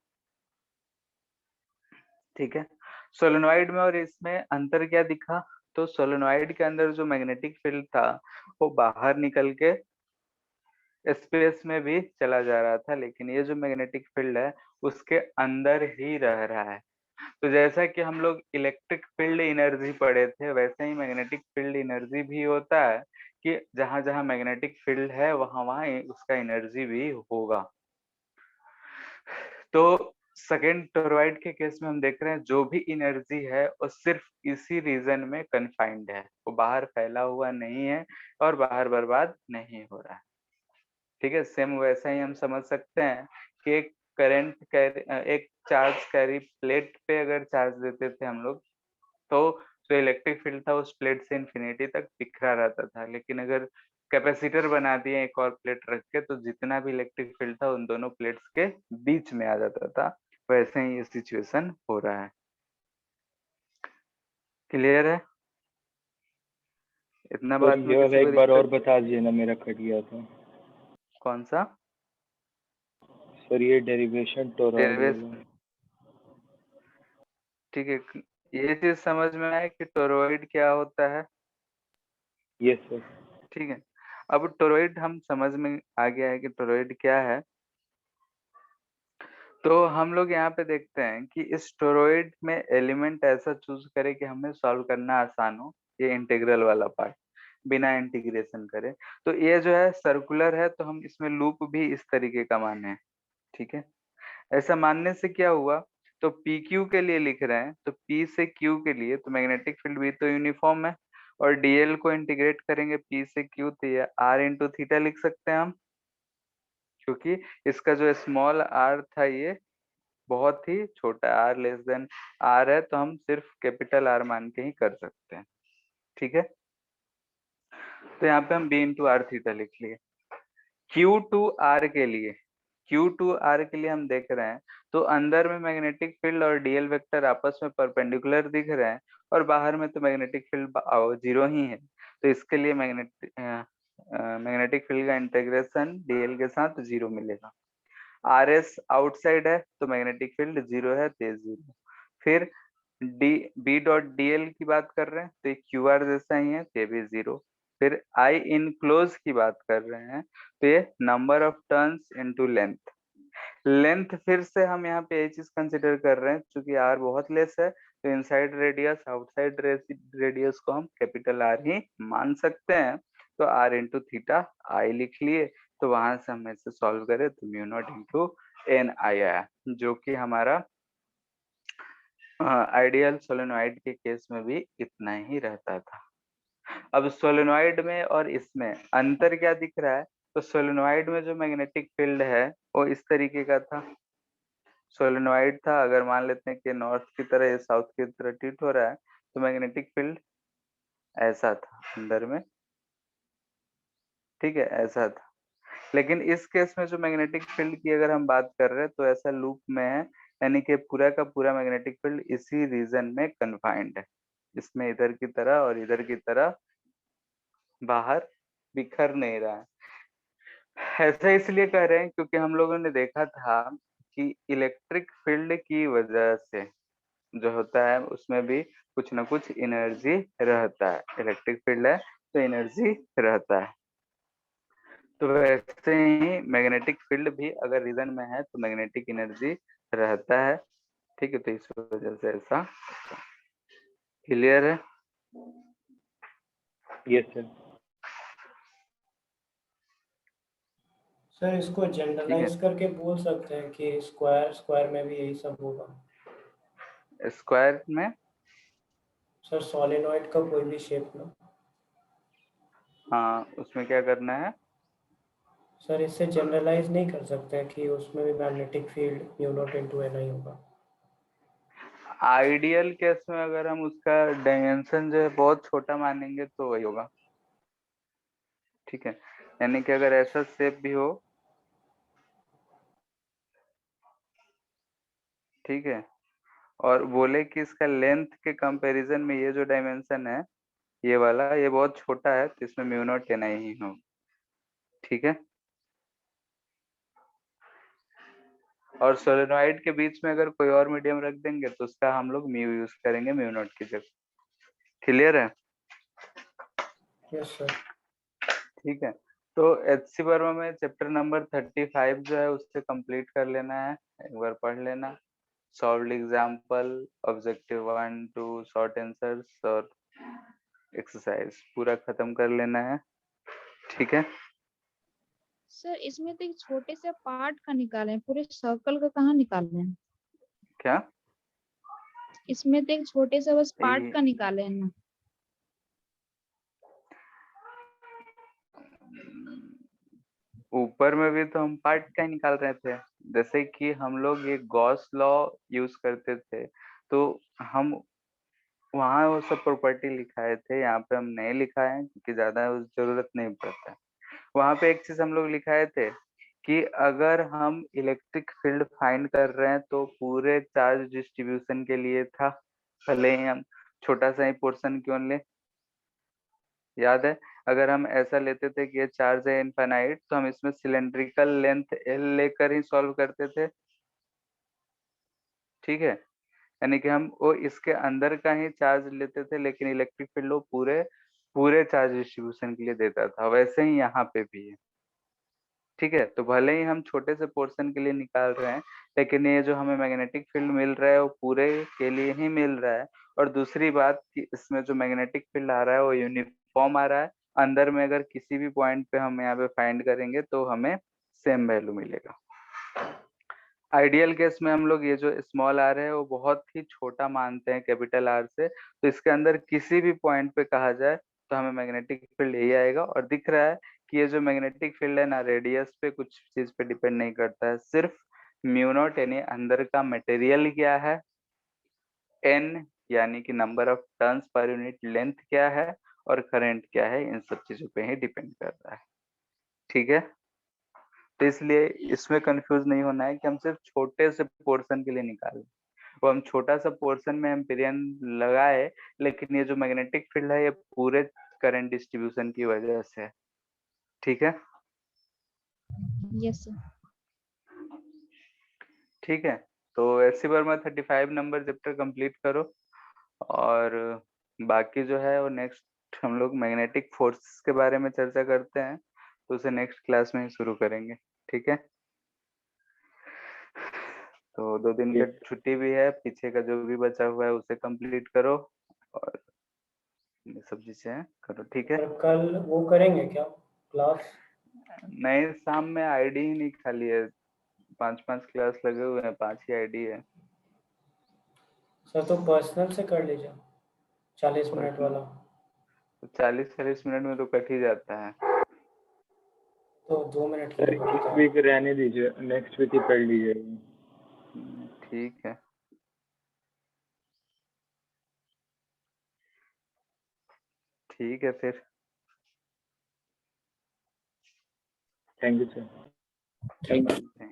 ठीक है? सोलेनोइड में और इसमें अंतर क्या दिखा? तो सोलेनोइड के अंदर जो मैग्नेटिक फील्ड था वो बाहर निकल के स्पेस में भी चला जा रहा था, लेकिन ये जो मैग्नेटिक फील्ड है उसके अंदर ही रह रहा है। तो जैसा कि हम लोग इलेक्ट्रिक फील्ड एनर्जी पढ़े थे वैसे ही मैग्नेटिक फील्ड एनर्जी भी होता है कि जहां जहां मैग्नेटिक फील्ड है वहां वहां उसका एनर्जी भी होगा। तो सेकेंड टोरॉइड के केस में हम देख रहे हैं जो भी एनर्जी है वो सिर्फ इसी रीजन में कन्फाइंड है, वो बाहर फैला हुआ नहीं है और बाहर बर्बाद नहीं हो रहा है। ठीक है, सेम वैसा ही हम समझ सकते हैं कि एक चार्ज कैरी प्लेट पे अगर चार्ज देते थे हम लोग, तो जो इलेक्ट्रिक फील्ड था उस प्लेट से इंफिनिटी तक बिखरा रहता था। लेकिन अगर कैपेसिटर बना दिए एक और प्लेट रख के, तो जितना भी इलेक्ट्रिक फील्ड था उन दोनों प्लेट्स के बीच में आ जाता था। वैसे ही ये सिचुएशन हो रहा है। क्लियर है? इतना सर बात में ये वाला किसी को एक बार और दिक्कत? बता दीजिए ना, मेरा कट गया था। कौन सा? सर ये डेरिवेशन टोरॉइड डेरिवेश वाला। ठीक है, ये चीज समझ में आए कि टोरॉइड क्या होता है। Yes sir. ठीक है, अब टोरॉइड हम समझ में आ गया है कि टोरॉइड क्या है। तो हम लोग यहाँ पे देखते हैं कि इस टोरॉइड में एलिमेंट ऐसा चूज करें कि हमें सॉल्व करना आसान हो, ये इंटीग्रल वाला पार्ट, बिना इंटीग्रेशन करे। तो ये जो है सर्कुलर है, तो हम इसमें लूप भी इस तरीके का माने हैं। ठीक है, ऐसा मानने से क्या हुआ, तो पी क्यू के लिए लिख रहे हैं, तो पी से क्यू के लिए तो मैग्नेटिक फील्ड भी तो यूनिफॉर्म है, और डीएल को इंटीग्रेट करेंगे पी से क्यू, तो ये आर इंटू थीटा लिख सकते हैं हम, क्योंकि इसका जो स्मॉल आर था ये बहुत ही छोटा, आर लेस देन आर है, तो हम सिर्फ कैपिटल आर मान के ही कर सकते हैं। ठीक है, तो यहाँ पे हम बी इंटू आर थीटा लिख लिए। क्यू टू आर के लिए, क्यू टू आर के लिए हम देख रहे हैं, तो अंदर में मैग्नेटिक फील्ड और डीएल वेक्टर आपस में परपेंडिकुलर दिख रहे हैं, और बाहर में तो मैग्नेटिक फील्ड जीरो ही है। तो इसके लिए मैग्नेटिक फील्ड का इंटीग्रेशन डीएल के साथ जीरो मिलेगा। आर एस आउटसाइड है, तो मैग्नेटिक फील्ड जीरो है, तो जीरो। फिर d B dot D l की बात कर रहे हैं, तो ये क्यू आर जैसा ही है, तो ये भी जीरो। फिर आई इन क्लोज की बात कर रहे हैं, तो ये number of turns into length. Length फिर से हम यहाँ पे ये चीज कंसिडर कर रहे हैं, क्योंकि आर बहुत लेस है, तो इनसाइड रेडियस आउटसाइड रेडियस को हम कैपिटल आर ही मान सकते हैं। तो आर इंटू थीटा आई लिख लिए, तो वहां से हम इसे सॉल्व करें तो म्यू नॉट इंटू एन आई आया, जो कि हमारा आइडियल सोलेनोइड के केस में भी इतना ही रहता था। अब सोलेनोइड में और इसमें अंतर क्या दिख रहा है, तो सोलेनोइड में जो मैग्नेटिक फील्ड है वो इस तरीके का था। सोलेनोइड था, अगर मान लेते हैं कि नॉर्थ की तरह या साउथ की तरह टिल्ट हो रहा है, तो मैग्नेटिक फील्ड ऐसा था अंदर में। ठीक है, ऐसा था। लेकिन इस केस में जो मैग्नेटिक फील्ड की अगर हम बात कर रहे हैं, तो ऐसा लूप में है, यानी कि पूरा का पूरा मैग्नेटिक फील्ड इसी रीजन में कन्फाइंड है। इसमें इधर की तरह और इधर की तरह बाहर बिखर नहीं रहा है। ऐसा इसलिए कह रहे हैं क्योंकि हम लोगों ने देखा था कि इलेक्ट्रिक फील्ड की वजह से जो होता है उसमें भी कुछ ना कुछ एनर्जी रहता है। इलेक्ट्रिक फील्ड है तो एनर्जी रहता है। तो वैसे ही मैग्नेटिक फील्ड भी अगर रीजन में है तो मैग्नेटिक एनर्जी रहता है। ठीक है, तो इस वजह से ऐसा। क्लियर है? Yes sir. सर इसको ठीक है, जनरलाइज करके बोल सकते हैं कि स्क्वायर स्क्वायर में भी यही सब होगा। स्क्वायर में सर सॉलिनॉइड का कोई भी शेप लो। हाँ, उसमें क्या करना है? सर इससे जनरलाइज नहीं कर सकते हैं कि उसमें भी magnetic field mu not into N I होगा। आइडियल केस में अगर हम उसका डायमेंशन जो है बहुत छोटा मानेंगे तो वही होगा। ठीक है, यानी कि अगर ऐसा शेप भी हो, ठीक है, और बोले कि इसका लेंथ के कंपैरिजन में ये जो डायमेंशन है ये वाला, ये बहुत छोटा है, तो इसमें म्यू नॉट लेना ही हो। ठीक है, और सोलेनोइड के बीच में अगर कोई और मीडियम रख देंगे तो उसका हम लोग म्यू यूज करेंगे म्यू नॉट की जगह। क्लियर है? Yes sir. ठीक है, तो एच सी वर्मा में चैप्टर नंबर 35 जो है उससे कंप्लीट कर लेना है, एक बार पढ़ लेना। Solved example, objective 1 2 short answers और एक्सरसाइज पूरा खत्म कर लेना है। ठीक है, सर इसमें तो एक छोटे से पार्ट का निकाले हैं, पूरे सर्कल का कहाँ निकाले हैं? क्या? इसमें तो एक छोटे से बस पार्ट ये का निकाले हैं ना। ऊपर में भी तो हम पार्ट का ही निकाल रहे थे। जैसे कि हम लोग ये गॉस लॉ यूज करते थे, तो हम वहां वो सब प्रॉपर्टी लिखाए थे, यहाँ पे हम नहीं लिखाए हैं क्योंकि ज्यादा जरूरत नहीं पड़ता है। वहां पे एक चीज हम लोग लिखाए थे कि अगर हम इलेक्ट्रिक फील्ड फाइंड कर रहे हैं तो पूरे चार्ज डिस्ट्रीब्यूशन के लिए था, भले ही हम छोटा सा ही पोर्शन क्यों ले। याद है, अगर हम ऐसा लेते थे कि ये चार्ज है इनफाइनाइट, तो हम इसमें सिलेंड्रिकल लेंथ एल लेकर ही सॉल्व करते थे। ठीक है, यानी कि हम वो इसके अंदर का ही चार्ज लेते थे, लेकिन इलेक्ट्रिक फील्ड वो पूरे पूरे चार्ज डिस्ट्रीब्यूशन के लिए देता था। वैसे ही यहाँ पे भी है। ठीक है, तो भले ही हम छोटे से पोर्शन के लिए निकाल रहे हैं, लेकिन ये जो हमें मैग्नेटिक फील्ड मिल रहा है वो पूरे के लिए ही मिल रहा है। और दूसरी बात कि इसमें जो मैग्नेटिक फील्ड आ रहा है वो यूनिफॉर्म आ रहा है। अंदर में अगर किसी भी पॉइंट पे हम यहाँ पे फाइंड करेंगे तो हमें सेम वैल्यू मिलेगा। आइडियल केस में हम लोग ये जो स्मॉल आर है वो बहुत ही छोटा मानते हैं कैपिटल आर से, तो इसके अंदर किसी भी पॉइंट पे कहा जाए तो हमें मैग्नेटिक फील्ड यही आएगा। और दिख रहा है कि ये जो मैग्नेटिक फील्ड है ना, रेडियस पे कुछ चीज पे डिपेंड नहीं करता है, सिर्फ म्यू नॉट यानी अंदर का मटेरियल क्या है, एन यानी कि number of turns per unit length क्या है, और करंट क्या है, इन सब चीजों पे ही डिपेंड कर रहा है। ठीक है, तो इसलिए इसमें कंफ्यूज नहीं होना है कि हम सिर्फ छोटे से पोर्शन के लिए निकालें। वो हम छोटा सा पोर्शन में एम्पीरियन लगाए, लेकिन ये जो मैग्नेटिक फील्ड है ये पूरे करंट डिस्ट्रीब्यूशन की वजह से है। ठीक है, यस सर। ठीक है, तो SC Verma 35 number chapter complete करो, और बाकी जो है वो नेक्स्ट हम लोग मैग्नेटिक फोर्स के बारे में चर्चा करते हैं, तो उसे नेक्स्ट क्लास में ही शुरू करेंगे। ठीक है, तो 2 दिन की छुट्टी भी है, पीछे का जो भी बचा हुआ है उसे कंप्लीट करो, और ये सब चीजें हैं करो। ठीक है, और कल वो करेंगे क्या क्लास? नहीं शाम में आईडी ही नहीं खाली है, 5-5 क्लास लगे हुए हैं, 5 ही आईडी है। सर तो पर्सनल से कर लीजिए 40 मिनट पर्सनल वाला। तो 40-40 मिनट में तो कट ही जाता है। तो 2 मिनट के सर लिए इस करता है। वीक रहने दीजिए, नेक्स्ट वीक ही कर लीजिएगा। ठीक है, ठीक है फिर। Thank you sir. ठीक है।